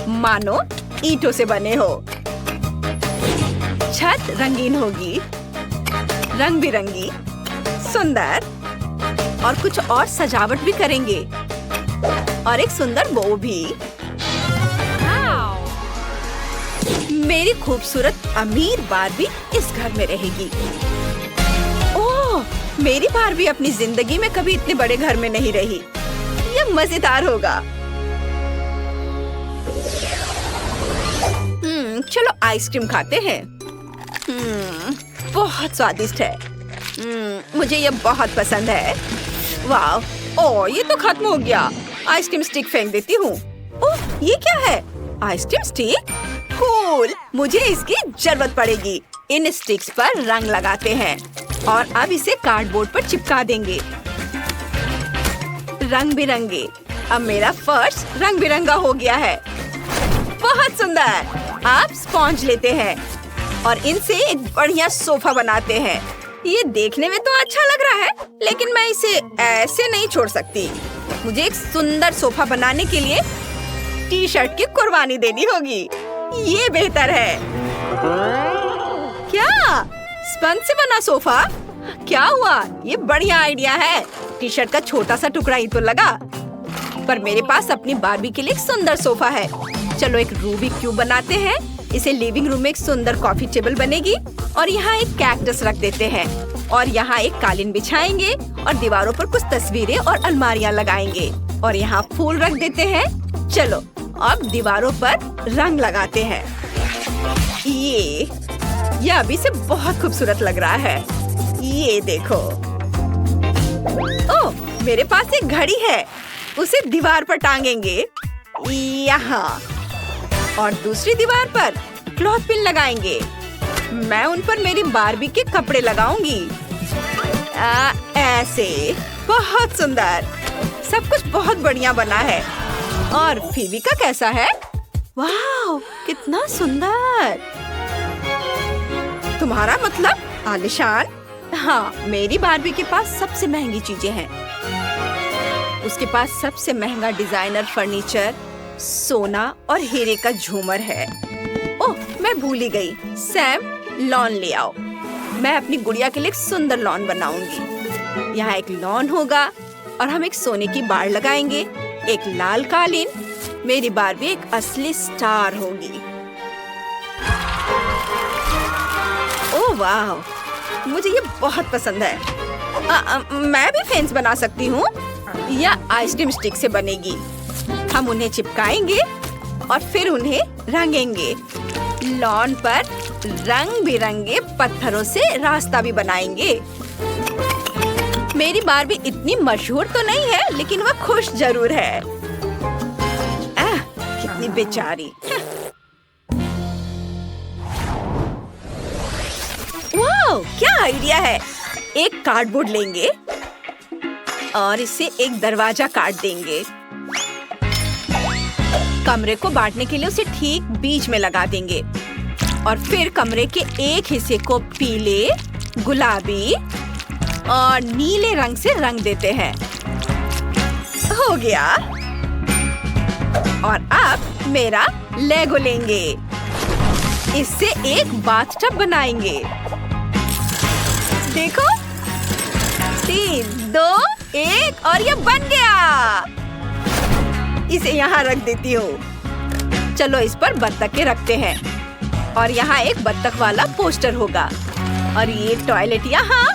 मानो ईंटों से बने हो। छत रंगीन होगी, रंग बिरंगी, सुंदर। और कुछ और सजावट भी करेंगे और एक सुंदर बो भी। मेरी खूबसूरत अमीर बारबी इस घर में रहेगी। ओह, मेरी बारबी अपनी जिंदगी में कभी इतने बड़े घर में नहीं रही। ये मजेदार होगा। चलो आइसक्रीम खाते हैं। बहुत स्वादिष्ट है। मुझे ये बहुत पसंद है। वाह! ओह, ये तो खत्म हो गया। आइसक्रीम स्टिक फेंक देती हूँ। ओह, ये क्या है? Ice cream stick? कूल! मुझे इसकी जरूरत पड़ेगी। इन स्टिक्स पर रंग लगाते हैं और अब इसे कार्डबोर्ड पर चिपका देंगे। रंग बिरंगे। अब मेरा फर्श रंग बिरंगा हो गया है। बहुत सुंदर। आप स्पॉन्ज लेते हैं और इनसे एक बढ़िया सोफा बनाते हैं। ये देखने में तो अच्छा लग रहा है, लेकिन मैं इसे ऐसे नहीं छोड़ सकती। मुझे एक सुंदर सोफा बनाने के लिए टी-शर्ट की कुर्बानी देनी होगी। ये बेहतर है। क्या? स्पंज से बना सोफा? क्या हुआ? ये बढ़िया आइडिया है। टी-शर्ट का छोटा सा टुकड़ा ही तो लगा। पर मेरे पास अपनी बारबी के लिए एक सुंदर सोफा है। चलो एक रूबिक क्यूब बनाते हैं। इसे लिविंग रूम में एक सुंदर कॉफी टेबल बनेगी और यहाँ एक कैक्टस रख देते हैं और यहाँ एक कालीन बिछाएंगे और दीवारों पर कुछ तस्वीरें और अलमारियाँ लगाएंगे और यहाँ फूल रख देते हैं। चलो अब दीवारों पर रंग लगाते हैं। ये अभी से बहुत खूबसूरत लग रहा है। ये देखो। ओह, मेरे पास एक घड़ी है। उसे दीवार पर टांगेंगे यहाँ और दूसरी दीवार पर क्लॉथ पिन लगाएंगे। मैं उन पर मेरी बारबी के कपड़े लगाऊंगी। ऐसे। बहुत सुंदर। सब कुछ बहुत बढ़िया बना है। और फीबी का कैसा है? वाह, कितना सुंदर। तुम्हारा मतलब आलिशान। हाँ, मेरी बार्बी के पास सबसे महंगी चीजें हैं। उसके पास सबसे महंगा डिजाइनर फर्नीचर, सोना और हीरे का झूमर है। ओह, मैं भूल ही गई। सैम, लॉन ले आओ। मैं अपनी गुड़िया के लिए एक सुंदर लॉन बनाऊंगी। यहाँ एक लॉन होगा और हम एक सोने की बाड़ लगाएंगे, एक लाल कालीन। मेरी बार्बी एक असली स्टार होगी। ओह वाह, मुझे ये बहुत पसंद है। मैं भी फेंस बना सकती हूँ, या आइसक्रीम स्टिक से बनेगी। हम उन्हें चिपकाएंगे और फिर उन्हें रंगेंगे। लॉन पर रंग बिरंगे पत्थरों से रास्ता भी बनाएंगे। मेरी बार्बी इतनी मशहूर तो नहीं है, लेकिन वह खुश जरूर है। कितनी बेचारी। वाह, क्या आइडिया है। एक कार्डबोर्ड लेंगे और इसे एक दरवाजा काट देंगे। कमरे को बांटने के लिए उसे ठीक बीच में लगा देंगे और फिर कमरे के एक हिस्से को पीले, गुलाबी और नीले रंग से रंग देते हैं। हो गया। और अब मेरा लेगो लेंगे। इससे एक बाथटब बनाएंगे। देखो, 3, 2, 1 और ये बन गया। इसे यहाँ रख देती हूँ। चलो इस पर बत्तखें रखते हैं और यहाँ एक बत्तख वाला पोस्टर होगा और ये टॉयलेट यहाँ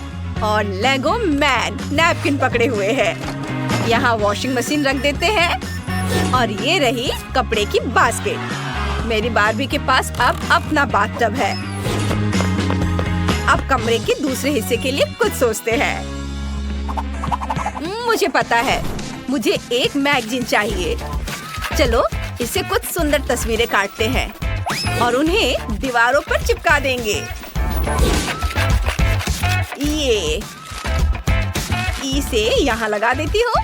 और लेगो मैन नैपकिन पकड़े हुए हैं। यहाँ वॉशिंग मशीन रख देते हैं और ये रही कपड़े की बास्केट। मेरी बार्बी के पास अब अपना बाथटब है। अब कमरे के दूसरे हिस्से के लिए कुछ सोचते हैं। मुझे पता है, मुझे एक मैगजीन चाहिए। चलो इससे कुछ सुंदर तस्वीरें काटते हैं और उन्हें दीवारों पर चिपका देंगे। ये इसे यहाँ लगा देती हूँ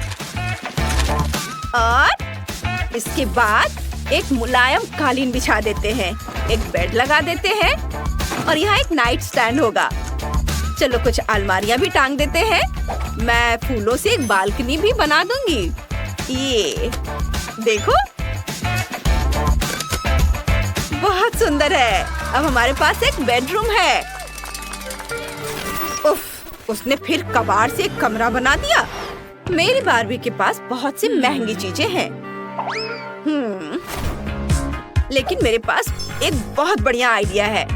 और इसके बाद एक मुलायम कालीन बिछा देते हैं, एक बेड लगा देते हैं और यहाँ एक नाइट स्टैंड होगा। चलो कुछ अलमारियाँ भी टांग देते हैं। मैं फूलों से एक बालकनी भी बना दूंगी। ये देखो, बहुत सुंदर है। अब हमारे पास एक बेडरूम है। उफ, उसने फिर कबाड़ से एक कमरा बना दिया। मेरी बार्बी के पास बहुत सी महंगी चीजें हैं। लेकिन मेरे पास एक बहुत बढ़िया आइडिया है।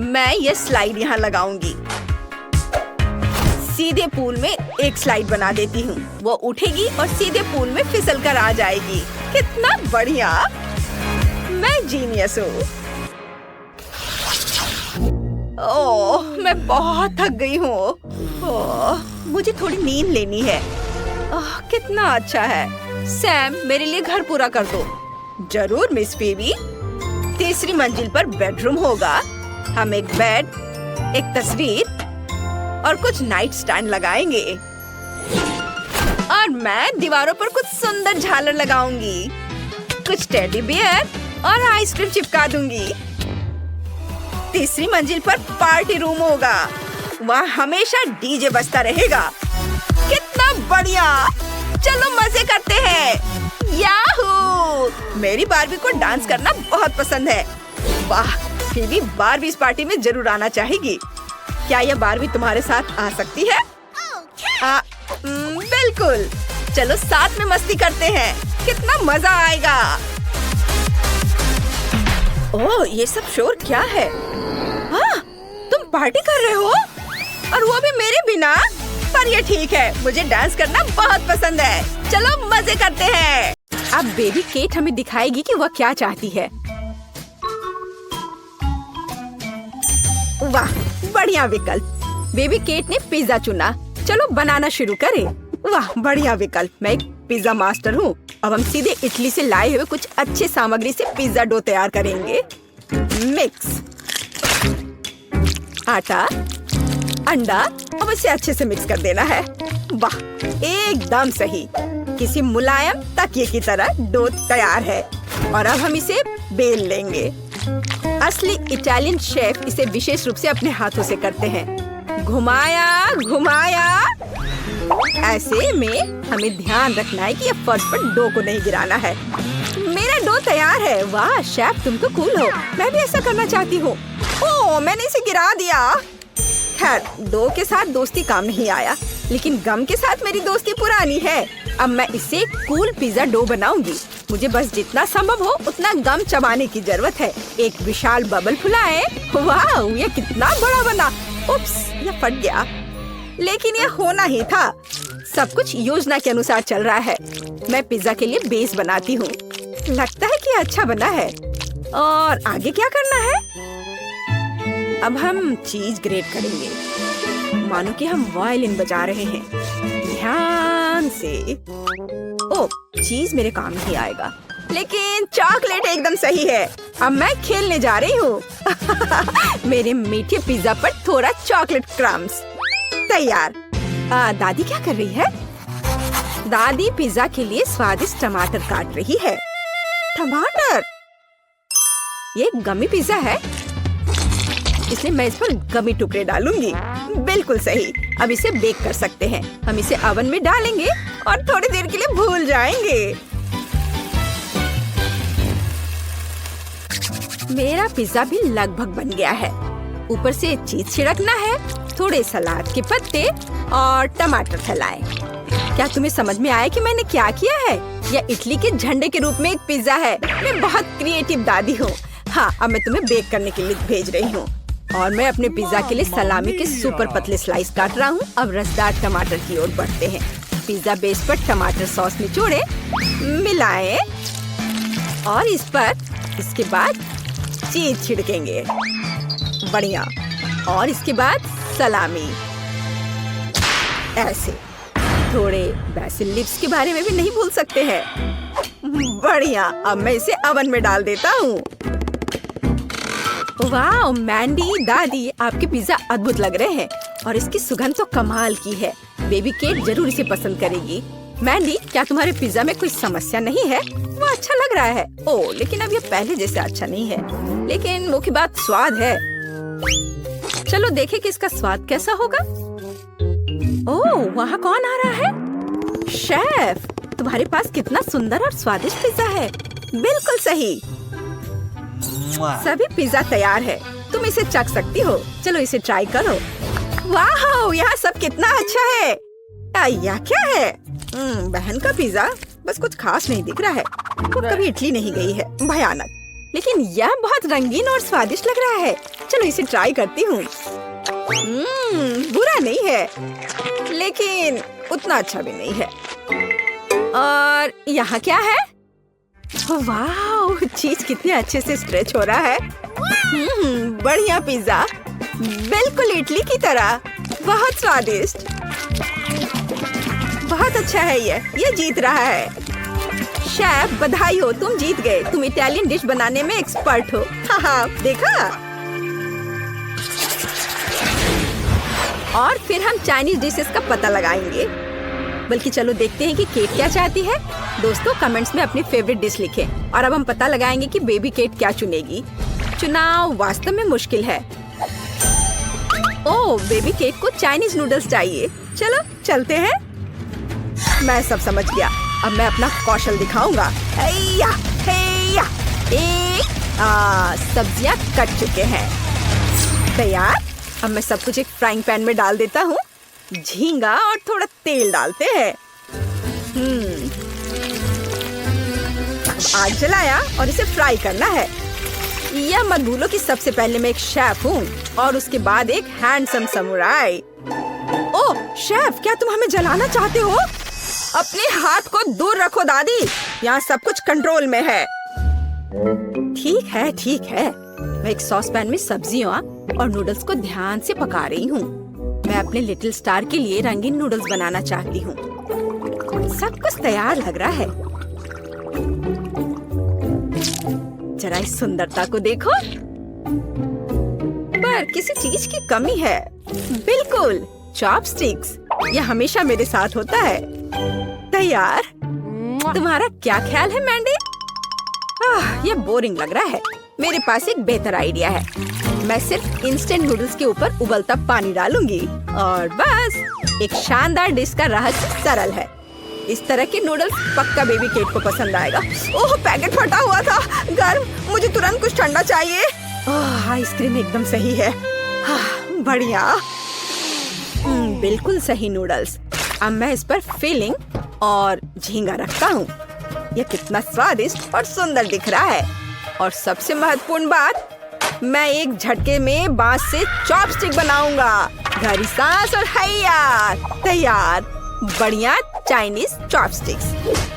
मैं ये स्लाइड यहाँ लगाऊंगी। सीधे पूल में एक स्लाइड बना देती हूँ। वो उठेगी और सीधे पूल में फिसल कर आ जाएगी। कितना बढ़िया। मैं जीनियस हूँ। ओह, मैं बहुत थक गई हूँ। ओह, मुझे थोड़ी नींद लेनी है। ओह, कितना अच्छा है। सैम, मेरे लिए घर पूरा कर दो। जरूर मिस बेबी। तीसरी मंजिल पर बेडरूम होगा। हम एक बेड, एक तस्वीर और कुछ नाइट स्टैंड लगाएंगे और मैं दीवारों पर कुछ सुंदर झालर लगाऊंगी। कुछ टेडी बियर और आइसक्रीम चिपका दूंगी। तीसरी मंजिल पर पार्टी रूम होगा। वहाँ हमेशा डीजे बजता रहेगा। कितना बढ़िया। चलो मजे करते हैं। याहू! मेरी बार्बी को डांस करना बहुत पसंद है। वाह, फिर बार्बी इस पार्टी में जरूर आना चाहेगी। क्या यह बार्बी तुम्हारे साथ आ सकती है? बिल्कुल। चलो साथ में मस्ती करते हैं। कितना मजा आएगा। ओह, ये सब शोर क्या है? हाँ, तुम पार्टी कर रहे हो और वो भी मेरे बिना? पर ये ठीक है, मुझे डांस करना बहुत पसंद है। चलो मजे करते हैं। अब बेबी केट हमें दिखाएगी कि वह क्या चाहती है। वाह, बढ़िया विकल्प। बेबी केट ने पिज्जा चुना। चलो बनाना शुरू करें। वाह, बढ़िया विकल्प। मैं एक पिज्जा मास्टर हूँ। अब हम सीधे इटली से लाए हुए कुछ अच्छे सामग्री से पिज्जा डो तैयार करेंगे। मिक्स आटा, अंडा, अब इसे अच्छे से मिक्स कर देना है। वाह, एकदम सही। किसी मुलायम तकिए की तरह डो तैयार है और अब हम इसे बेल लेंगे। असली इटालियन शेफ इसे विशेष रूप से अपने हाथों से करते हैं। घुमाया घुमाया। ऐसे में हमें ध्यान रखना है कि ये फर्श पर डो को नहीं गिराना है। मेरा डो तैयार है। वाह शेफ, तुम तो कूल हो। मैं भी ऐसा करना चाहती हूँ। ओह, मैंने इसे गिरा दिया। खैर, डो के साथ दोस्ती काम नहीं आया, लेकिन गम के साथ मेरी दोस्ती पुरानी है। अब मैं इसे एक कूल पिज्जा डो बनाऊंगी। मुझे बस जितना संभव हो उतना गम चबाने की जरूरत है। एक विशाल बबल फुलाए। वाह, ये कितना बड़ा बना। उप्स, ये फट गया, लेकिन ये होना ही था। सब कुछ योजना के अनुसार चल रहा है। मैं पिज्जा के लिए बेस बनाती हूँ। लगता है कि अच्छा बना है। और आगे क्या करना है? अब हम चीज ग्रेट करेंगे, मानो कि हम वायलिन बजा रहे हैं। ध्यान से। ओह, चीज मेरे काम नहीं आएगा, लेकिन चॉकलेट एकदम सही है। अब मैं खेलने जा रही हूँ। मेरे मीठे पिज्जा पर थोड़ा चॉकलेट क्रम्स तैयार। दादी क्या कर रही है? दादी पिज्जा के लिए स्वादिष्ट टमाटर काट रही है। टमाटर? ये गमी पिज्जा है, इसलिए मैं इस पर गमी टुकड़े डालूंगी। बिल्कुल सही। अब इसे बेक कर सकते हैं। हम इसे ओवन में डालेंगे और थोड़ी देर के लिए भूल जाएंगे। मेरा पिज्जा भी लगभग बन गया है। ऊपर से चीज छिड़कना है, थोड़े सलाद के पत्ते और टमाटर फैलाएं। क्या तुम्हें समझ में आया कि मैंने क्या किया है? यह इटली के झंडे के रूप में एक पिज्जा है। मैं बहुत क्रिएटिव दादी हूँ। हाँ, अब मैं तुम्हें बेक करने के लिए भेज रही हूँ। और मैं अपने पिज्जा के लिए सलामी के सुपर पतले स्लाइस काट रहा हूँ। अब रसदार टमाटर की ओर बढ़ते हैं। पिज्जा बेस पर टमाटर सॉस निचोड़े, मिलाएं और इस पर इसके बाद चीज छिड़केंगे। बढ़िया। और इसके बाद सलामी। ऐसे थोड़े बेसिल लिप्स के बारे में भी नहीं भूल सकते हैं। बढ़िया। अब मैं इसे ओवन में डाल देता हूँ। वाह मैंडी, दादी, आपके पिज्जा अद्भुत लग रहे हैं और इसकी सुगंध तो कमाल की है। बेबी केट जरूर इसे पसंद करेगी। मैंडी, क्या तुम्हारे पिज्जा में कोई समस्या नहीं है? वो अच्छा लग रहा है। ओह, लेकिन अब ये पहले जैसे अच्छा नहीं है। लेकिन मुख्य बात स्वाद है। चलो देखें कि इसका स्वाद कैसा होगा। ओह, वहाँ कौन आ रहा है? शेफ, तुम्हारे पास कितना सुंदर और स्वादिष्ट पिज्जा है। बिल्कुल सही। सभी पिज्जा तैयार है। तुम इसे चख सकती हो। चलो इसे ट्राई करो। वाह, यहाँ सब कितना अच्छा है। यह क्या है? बहन का पिज्जा बस कुछ खास नहीं दिख रहा है। वो कभी इटली नहीं गई है। भयानक। लेकिन यह बहुत रंगीन और स्वादिष्ट लग रहा है। चलो इसे ट्राई करती हूँ। बुरा नहीं है, लेकिन उतना अच्छा भी नहीं है। और यहाँ क्या है? वाह, चीज कितने अच्छे से स्ट्रेच हो रहा है। बढ़िया पिज्जा, बिल्कुल इटली की तरह। बहुत स्वादिष्ट। बहुत अच्छा है। ये जीत रहा है। शेफ, बधाई हो, तुम जीत गए। तुम इटालियन डिश बनाने में एक्सपर्ट हो। हाँ, देखा। और फिर हम चाइनीज डिशेस का पता लगाएंगे। बल्कि चलो देखते हैं कि केट क्या चाहती है। दोस्तों, कमेंट्स में अपनी फेवरेट डिश लिखें। और अब हम पता लगाएंगे कि बेबी केट क्या चुनेगी। चुनाव वास्तव में मुश्किल है। ओह, बेबी केट को चाइनीज नूडल्स चाहिए। चलो चलते हैं। मैं सब समझ गया। अब मैं अपना कौशल दिखाऊंगा। हैया, हैया। सब्जियां कट चुके हैं। तैयार। अब मैं सब कुछ एक फ्राइंग पैन में डाल देता हूँ। झींगा और थोड़ा तेल डालते हैं। आग जलाया और इसे फ्राई करना है। यह मत भूलो कि सबसे पहले मैं एक शेफ हूँ और उसके बाद एक हैंडसम समुराई। ओह शेफ, क्या तुम हमें जलाना चाहते हो? अपने हाथ को दूर रखो दादी। यहाँ सब कुछ कंट्रोल में है। ठीक है, ठीक है। मैं एक सॉस पैन में सब्जियाँ और नूडल्स को ध्यान से पका रही हूँ। मैं अपने लिटिल स्टार के लिए रंगीन नूडल्स बनाना चाहती हूँ। सब कुछ तैयार लग रहा है। जरा इस सुंदरता को देखो। पर किसी चीज की कमी है। बिल्कुल, चॉपस्टिक्स। यह हमेशा मेरे साथ होता है। तैयार। तुम्हारा क्या ख्याल है मैंडी? यह बोरिंग लग रहा है। मेरे पास एक बेहतर आइडिया है। मैं सिर्फ इंस्टेंट नूडल्स के ऊपर उबलता पानी डालूंगी और बस एक शानदार डिश का रहस्य सरल है। इस तरह के नूडल्स पक्का बेबी केट को पसंद आएगा। ओह, पैकेट फटा हुआ था, गर्म। मुझे तुरंत कुछ ठंडा चाहिए। आइसक्रीम एकदम सही है। बढ़िया, बिल्कुल सही नूडल्स। अब मैं इस पर फिलिंग और झींगा रखता हूँ। यह कितना स्वादिष्ट और सुंदर दिख रहा है। और सबसे महत्वपूर्ण बात, मैं एक झटके में बांस से चॉपस्टिक बनाऊंगा। गहरी सांस और हैया, तैयार। बढ़िया चाइनीज चॉपस्टिक्स।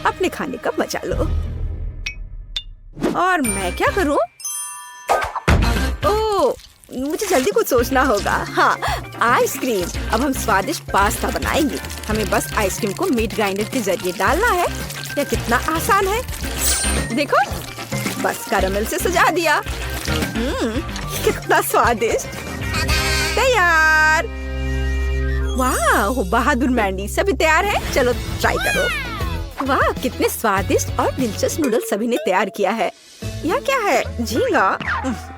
अपने खाने का मजा लो। और मैं क्या करूं? ओह, मुझे जल्दी कुछ सोचना होगा। हाँ, आइसक्रीम। अब हम स्वादिष्ट पास्ता बनाएंगे। हमें बस आइसक्रीम को मीट ग्राइंडर के जरिए डालना है। यह कितना आसान है। देखो, बस कैरामेल से सजा दिया। कितना स्वादिष्ट। तैयार। वाह, बहादुर मैंडी। सभी तैयार है? चलो ट्राई करो। वाह, कितने स्वादिष्ट और दिलचस्प नूडल्स सभी ने तैयार किया है। यह क्या है? झींगा।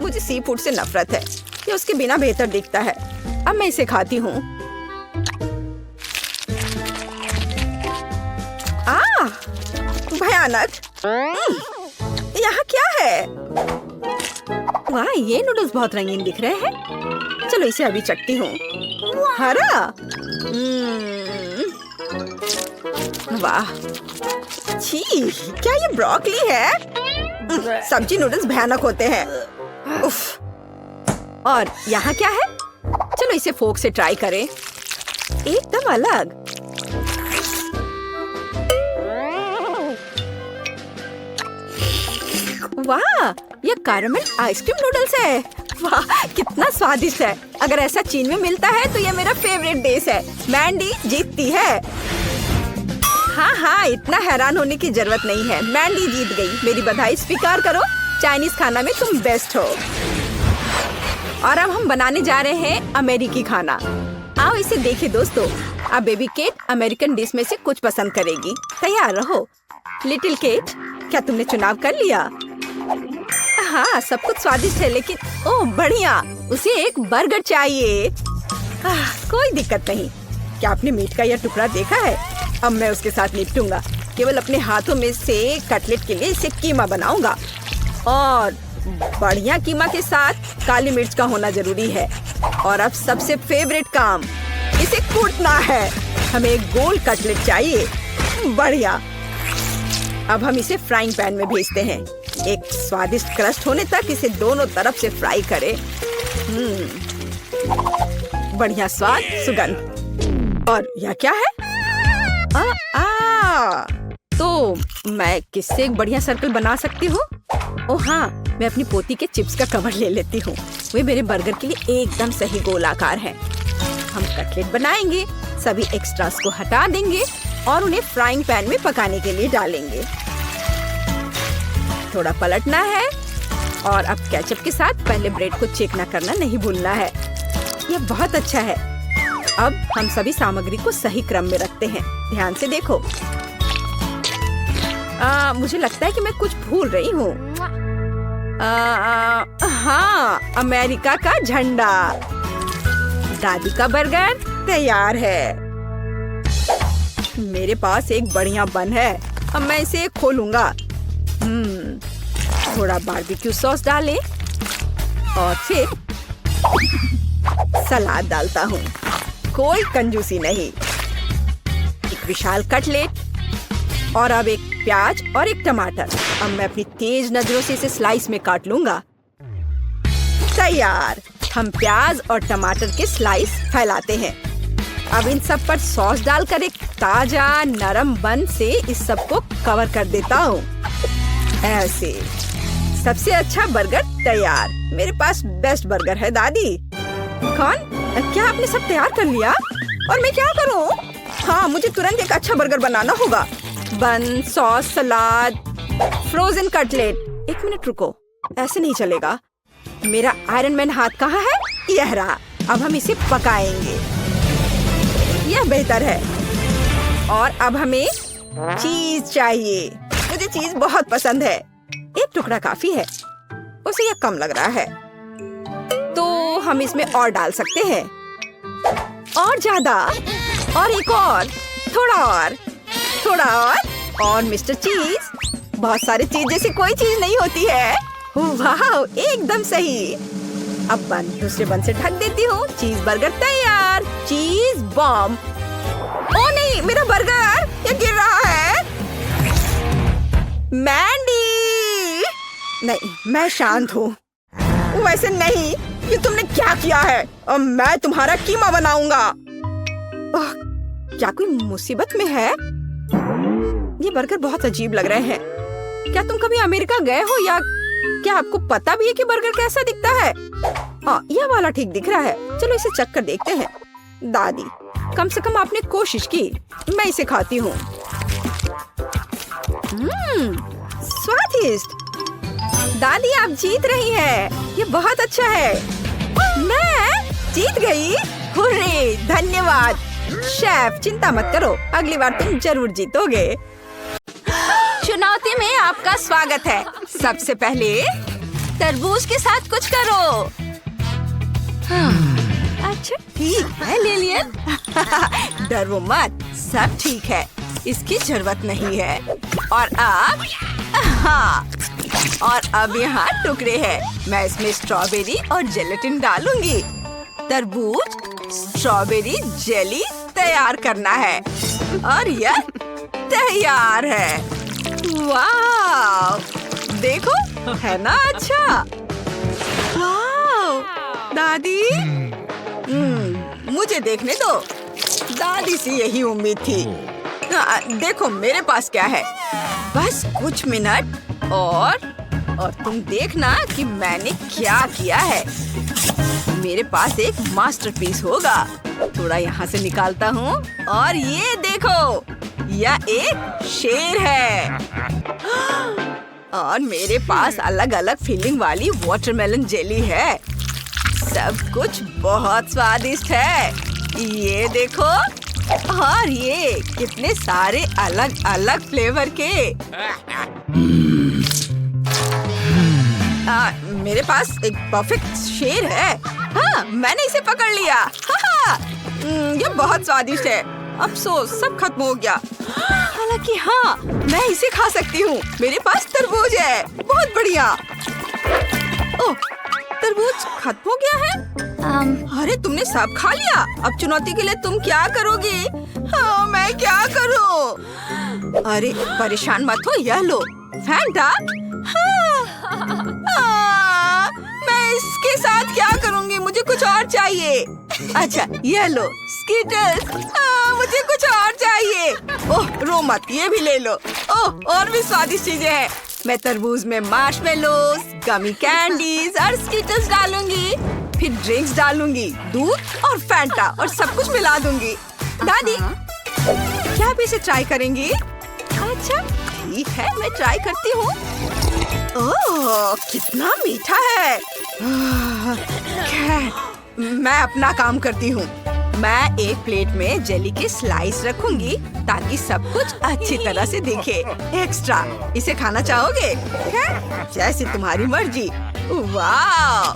मुझे सी फूड से नफरत है। ये उसके बिना बेहतर दिखता है। अब मैं इसे खाती हूँ। भयानक। यहाँ क्या है? वाह, ये नूडल्स बहुत रंगीन दिख रहे हैं। चलो इसे अभी चखती हूँ। हरा। वाह, छी, क्या ये ब्रोकली है? सब्जी नूडल्स भयानक होते हैं। उफ। और यहाँ क्या है? चलो इसे फोक से ट्राई करें। एकदम अलग। वाह, ये कैरामेल आइसक्रीम नूडल्स है। वाह, कितना स्वादिष्ट है। अगर ऐसा चीन में मिलता है तो ये मेरा फेवरेट डिश है। मैंडी जीतती है। हाँ, इतना हैरान होने की जरूरत नहीं है। मैंडी जीत गई। मेरी बधाई स्वीकार करो। चाइनीज खाना में तुम बेस्ट हो। और अब हम बनाने जा रहे हैं अमेरिकी खाना। आओ इसे देखें दोस्तों। अब बेबी केट अमेरिकन डिश में से कुछ पसंद करेगी। तैयार रहो। लिटिल केट, क्या तुमने चुनाव कर लिया? हाँ, सब कुछ स्वादिष्ट है, लेकिन ओह बढ़िया, उसे एक बर्गर चाहिए। कोई दिक्कत नहीं। क्या आपने मीट का यह टुकड़ा देखा है? अब मैं उसके साथ निपटूंगा। केवल अपने हाथों में से कटलेट के लिए इसे कीमा बनाऊंगा। और बढ़िया कीमा के साथ काली मिर्च का होना जरूरी है। और अब सबसे फेवरेट काम, इसे कूटना है। हमें एक गोल कटलेट चाहिए। बढ़िया। अब हम इसे फ्राइंग पैन में भेजते हैं। एक स्वादिष्ट क्रस्ट होने तक इसे दोनों तरफ से फ्राई करें। बढ़िया स्वाद, सुगंध। और यह क्या है? तो मैं किससे एक बढ़िया सर्कल बना सकती हूँ? ओह हाँ, मैं अपनी पोती के चिप्स का कवर ले लेती हूँ। वे मेरे बर्गर के लिए एकदम सही गोल आकार है। हम कटलेट बनाएंगे, सभी एक्स्ट्रास को हटा देंगे और उन्हें फ्राइंग पैन में पकाने के लिए डालेंगे। थोड़ा पलटना है और अब केचप के साथ पहले ब्रेड को चेकना करना नहीं भूलना है। यह बहुत अच्छा है। अब हम सभी सामग्री को सही क्रम में रखते हैं। ध्यान से देखो। मुझे लगता है कि मैं कुछ भूल रही हूँ। हाँ, अमेरिका का झंडा। दादी का बर्गर तैयार है। मेरे पास एक बढ़िया बन है। अब मैं इसे खोलूंगा। थोड़ा बारबेक्यू सॉस डालें और फिर सलाद डालता हूँ। कोई कंजूसी नहीं। एक विशाल कटलेट और अब एक प्याज और एक टमाटर। अब मैं अपनी तेज नजरों से इसे स्लाइस में काट लूंगा। तैयार। हम प्याज और टमाटर के स्लाइस फैलाते हैं। अब इन सब पर सॉस डालकर एक ताजा नरम बन से इस सब को कवर कर देता हूँ। ऐसे सबसे अच्छा बर्गर तैयार। मेरे पास बेस्ट बर्गर है दादी। कौन? क्या आपने सब तैयार कर लिया? और मैं क्या करूँ? हाँ, मुझे तुरंत एक अच्छा बर्गर बनाना होगा। बन, सॉस, सलाद, फ्रोजन कटलेट। एक मिनट रुको, ऐसे नहीं चलेगा। मेरा आयरन मैन हाथ कहाँ है? यह रहा। अब हम इसे पकाएंगे। यह बेहतर है। और अब हमें चीज चाहिए। मुझे चीज बहुत पसंद है। एक टुकड़ा काफी है। उसे यह कम लग रहा है, तो हम इसमें और डाल सकते हैं, और ज्यादा, और एक और, थोड़ा और मिस्टर चीज। बहुत सारे चीज जैसी कोई चीज नहीं होती है। वाह, एकदम सही। अब दूसरे बन से ढक देती हूँ। चीज बर्गर तैयार। चीज बॉम्ब। ओ नहीं, मेरा बर्गर ये गिर रहा है। मैंडी, नहीं, मैं शांत हूँ। वैसे नहीं, ये तुमने क्या किया है? अब मैं तुम्हारा कीमा बनाऊंगा। क्या कोई मुसीबत में है? ये बर्गर बहुत अजीब लग रहे हैं। क्या तुम कभी अमेरिका गए हो, या क्या आपको पता भी है कि बर्गर कैसा दिखता है? हाँ, यह वाला ठीक दिख रहा है। चलो इसे चख कर देखते हैं। दादी, कम से कम आपने कोशिश की। मैं इसे खाती हूँ। स्वादिष्ट। दादी, आप जीत रही हैं। ये बहुत अच्छा है। मैं जीत गई। हुर्रे, धन्यवाद शेफ। चिंता मत करो, अगली बार तुम जरूर जीतोगे। चुनौती में आपका स्वागत है। सबसे पहले तरबूज के साथ कुछ करो। अच्छा ठीक है लिलियन। डरो मत, सब ठीक है। इसकी जरूरत नहीं है। और अब हाँ, और अब यहाँ टुकड़े हैं। मैं इसमें स्ट्रॉबेरी और जेलेटिन डालूंगी। तरबूज स्ट्रॉबेरी जेली तैयार करना है, और यह तैयार है। वाह, देखो, है ना अच्छा? वाह, दादी, मुझे देखने दो। दादी से यही उम्मीद थी। देखो मेरे पास क्या है। बस कुछ मिनट और तुम देखना कि मैंने क्या किया है। मेरे पास एक मास्टरपीस होगा। थोड़ा यहाँ से निकालता हूँ, और ये देखो, यह एक शेर है। और मेरे पास अलग अलग फीलिंग वाली वाटरमेलन जेली है। सब कुछ बहुत स्वादिष्ट है। ये देखो, और ये कितने सारे अलग अलग फ्लेवर के। मेरे पास एक परफेक्ट शेर है। हाँ, मैंने इसे पकड़ लिया। हाँ, ये बहुत स्वादिष्ट है। अफसोस, सब खत्म हो गया। हालांकि हाँ, मैं इसे खा सकती हूँ। मेरे पास तरबूज है। बहुत बढ़िया। ओह, तरबूज खत्म हो गया है। अरे तुमने सब खा लिया। अब चुनौती के लिए तुम क्या करोगी? हाँ, मैं क्या करूँ? अरे परेशान मत हो, यह लो फैंटा। मैं इसके साथ क्या करूँगी? मुझे कुछ और चाहिए। अच्छा, यह लो स्कीटर्स। मुझे कुछ और चाहिए। ओह, रो मत, ये भी ले लो। ओह, और भी स्वादिष्ट चीजें हैं। मैं तरबूज में मार्शमेलोस, गमी कैंडीज और स्कीटर्स डालूंगी। फिर ड्रिंक्स डालूंगी, दूध और फैंटा, और सब कुछ मिला दूंगी। दादी, क्या आप इसे ट्राई करेंगी? अच्छा ठीक है, मैं ट्राई करती हूँ। ओह, कितना मीठा है। खैर, मैं अपना काम करती हूँ। मैं एक प्लेट में जेली के स्लाइस रखूंगी ताकि सब कुछ अच्छी तरह से दिखे। एक्स्ट्रा, इसे खाना चाहोगे? जैसे तुम्हारी मर्जी। वाह,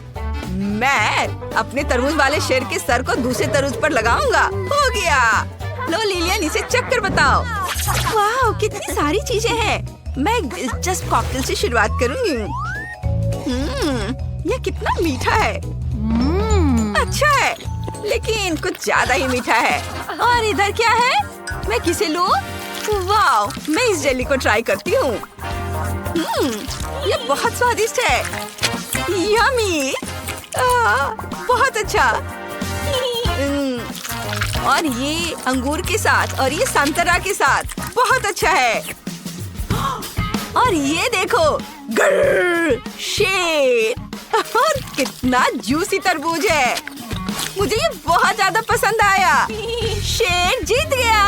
मैं अपने तरबूज वाले शेर के सर को दूसरे तरबूज पर लगाऊंगा। हो गया। लो लिलियन, इसे चख कर बताओ। वाह, कितनी सारी चीजें हैं। मैं एक दिलचस्प कॉकटेल से शुरुआत करूंगी। यह कितना मीठा है। अच्छा है, लेकिन कुछ ज्यादा ही मीठा है। और इधर क्या है? मैं किसे लूं? वाह, मैं इस जेली को ट्राई करती हूँ। ये बहुत स्वादिष्ट है। यम्मी। बहुत अच्छा। और ये अंगूर के साथ, और ये संतरा के साथ बहुत अच्छा है। और ये देखो, शेर। और कितना जूसी तरबूज है। मुझे ये बहुत ज्यादा पसंद आया। शेर जीत गया।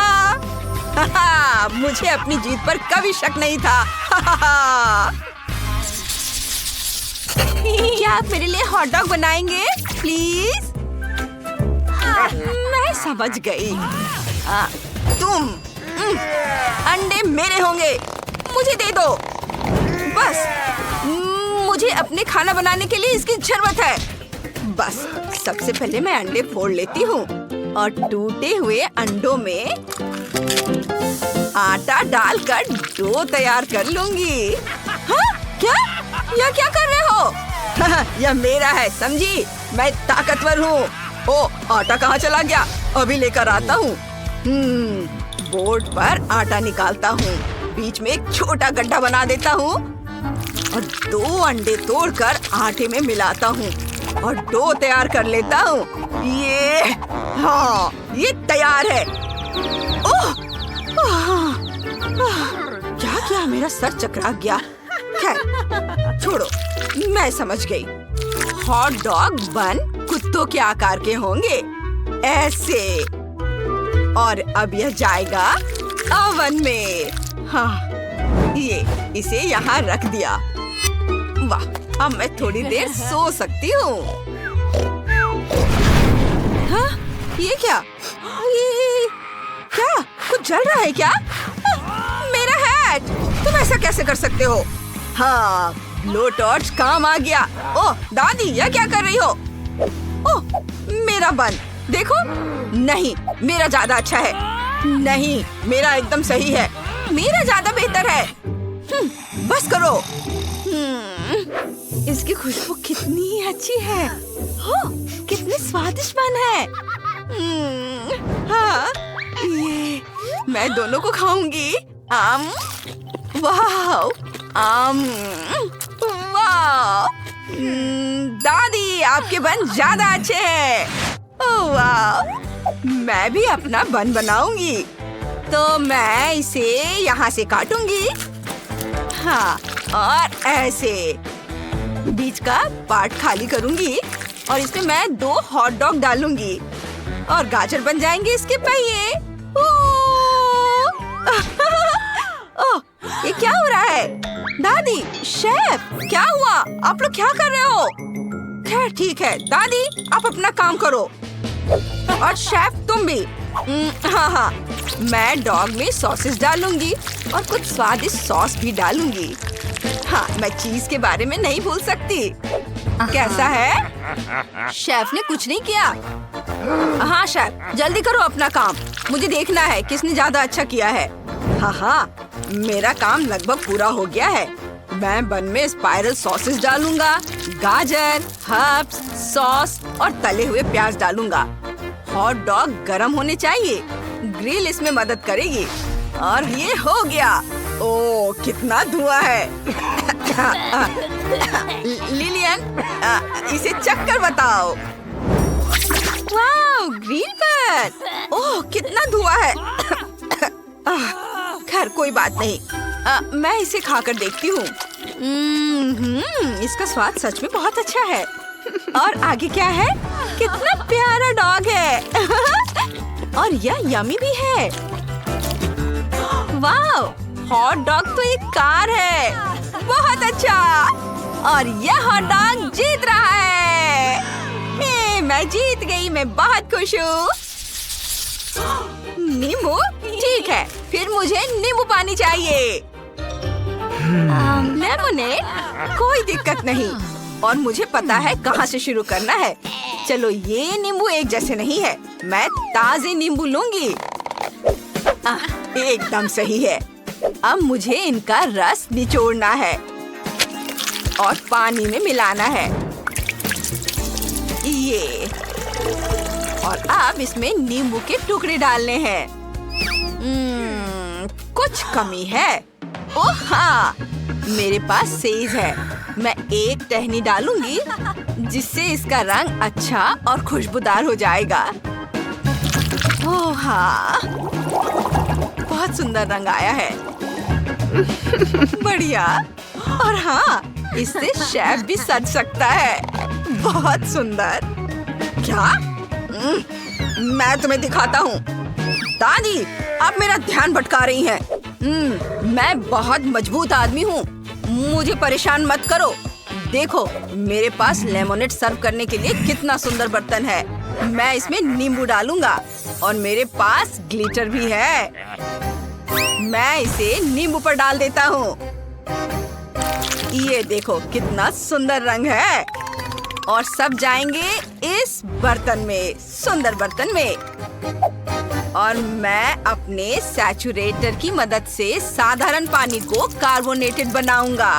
मुझे अपनी जीत पर कभी शक नहीं था। क्या आप मेरे लिए हॉट डॉग बनाएंगे प्लीज? मैं समझ गई। तुम अंडे मेरे होंगे। मुझे दे दो। बस मुझे अपने खाना बनाने के लिए इसकी जरूरत है। बस सबसे पहले मैं अंडे फोड़ लेती हूँ और टूटे हुए अंडों में आटा डालकर डो तैयार कर लूंगी। हाँ? क्या? यह क्या कर रहे हो? यह मेरा है, समझी? मैं ताकतवर हूँ। ओ, आटा कहाँ चला गया? अभी लेकर आता हूँ। बोर्ड पर आटा निकालता हूँ, बीच में एक छोटा गड्ढा बना देता हूँ और 2 अंडे तोड़कर आटे में मिलाता हूँ और डो तैयार कर लेता हूँ। हाँ, ये तैयार है। ओह, क्या किया? मेरा सर चकरा गया। खैर छोड़ो, मैं समझ गई। हॉट डॉग बन कुत्तों के आकार के होंगे, ऐसे। और अब यह जाएगा ओवन में। हाँ, ये इसे यहाँ रख दिया। वाह, अब मैं थोड़ी देर सो सकती हूँ। हाँ, ये क्या? ये क्या? कुछ जल रहा है क्या? मेरा हैट! तुम ऐसा कैसे कर सकते हो? हाँ, लो टॉर्च काम आ गया। ओह दादी, यह क्या कर रही हो? ओह, मेरा बन देखो। नहीं, मेरा ज्यादा अच्छा है। नहीं, मेरा एकदम सही है। मेरा ज्यादा बेहतर है। बस करो। इसकी खुशबू कितनी अच्छी है। हो, कितनी स्वादिष्ट बन है। हाँ, ये मैं दोनों को खाऊंगी। वाह, वाह। दादी, आपके बन ज्यादा अच्छे हैं। ओह वाह, मैं भी अपना बन बनाऊंगी। तो मैं इसे यहाँ से काटूंगी। हाँ, और ऐसे बीच का पार्ट खाली करूंगी और इसमें मैं 2 हॉट डॉग डालूंगी और गाजर बन जाएंगे इसके पहिए। ओह, ये क्या हो रहा है? दादी, शेफ, क्या हुआ? आप लोग क्या कर रहे हो? खैर ठीक है, दादी आप अपना काम करो और शेफ तुम भी। हाँ, मैं डॉग में सॉसेस डालूंगी और कुछ स्वादिष्ट सॉस भी डालूंगी। हाँ, मैं चीज के बारे में नहीं भूल सकती। कैसा है? शेफ ने कुछ नहीं किया। हाँ शेफ, जल्दी करो अपना काम। मुझे देखना है किसने ज्यादा अच्छा किया है। हाँ, मेरा काम लगभग पूरा हो गया है। मैं बन में स्पाइरल सॉसेस डालूंगा, गाजर, हर्ब्स, सॉस और तले हुए प्याज डालूंगा। हॉट डॉग गरम होने चाहिए, ग्रिल इसमें मदद करेगी। और ये हो गया। ओह, कितना धुआं है। लिलियन, इसे चक्कर बताओ। वाह, ग्रिल पर। ओह, कितना धुआं है। खैर कोई बात नहीं, मैं इसे खाकर देखती हूँ। इसका स्वाद सच में बहुत अच्छा है। और आगे क्या है? कितना प्यारा डॉग है। और यह यमी भी है। वाह, हॉट डॉग तो एक कार है। बहुत अच्छा। और यह हॉट डॉग जीत रहा है। मैं जीत गई, मैं बहुत खुश हूँ। नींबू? ठीक है, फिर मुझे नींबू पानी चाहिए। लेमोनेड? कोई दिक्कत नहीं। और मुझे पता है कहाँ से शुरू करना है। चलो, ये नींबू एक जैसे नहीं है। मैं ताजे नींबू लूंगी। एकदम सही है। अब मुझे इनका रस निचोड़ना है और पानी में मिलाना है। ये, और अब इसमें नींबू के टुकड़े डालने हैं। कुछ कमी है। ओह हाँ, मेरे पास सेज है। मैं एक टहनी डालूंगी जिससे इसका रंग अच्छा और खुशबूदार हो जाएगा। ओह हाँ, बहुत सुंदर रंग आया है। बढ़िया। और हाँ, इससे शेफ भी सज सकता है। बहुत सुंदर। क्या? मैं तुम्हें दिखाता हूँ। दादी, आप मेरा ध्यान भटका रही हैं। मैं बहुत मजबूत आदमी हूँ, मुझे परेशान मत करो। देखो, मेरे पास लेमोनेड सर्व करने के लिए कितना सुंदर बर्तन है। मैं इसमें नींबू डालूंगा और मेरे पास ग्लिटर भी है। मैं इसे नींबू पर डाल देता हूँ। ये देखो कितना सुंदर रंग है और सब जाएंगे इस बर्तन में, सुंदर बर्तन में। और मैं अपने सैचुरेटर की मदद से साधारण पानी को कार्बोनेटेड बनाऊंगा।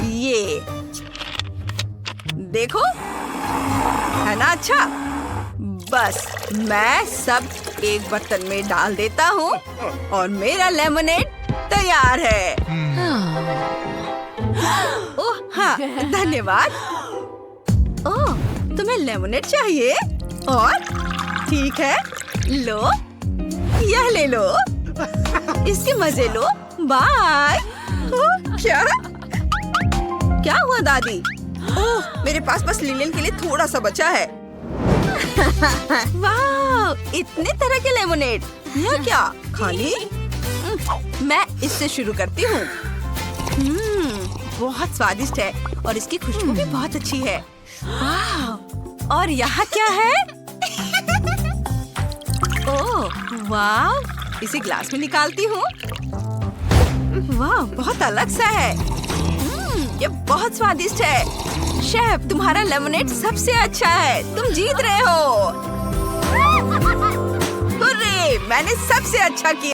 ये देखो, है ना अच्छा? बस मैं सब एक बर्तन में डाल देता हूँ और मेरा लेमनेड तैयार है। ओह हाँ, धन्यवाद। ओह, तुम्हें लेमनेड चाहिए? और ठीक है, लो, यह ले लो, इसके मजे लो। बाय। क्या हुआ दादी? ओह, मेरे पास बस लिलियन के लिए थोड़ा सा बचा है। वाह, इतने तरह के लेमनेड। यह क्या, खाली? मैं इससे शुरू करती हूँ। बहुत स्वादिष्ट है और इसकी खुशबू भी बहुत अच्छी है। वाह, और यहाँ क्या है? ओह, वाह, इसे ग्लास में निकालती हूँ। वाह, बहुत अलग सा है। ये बहुत स्वादिष्ट है। शेफ, तुम्हारा लेमनेड सबसे अच्छा है। तुम जीत रहे हो। हुर्रे, मैंने सबसे अच्छा किया।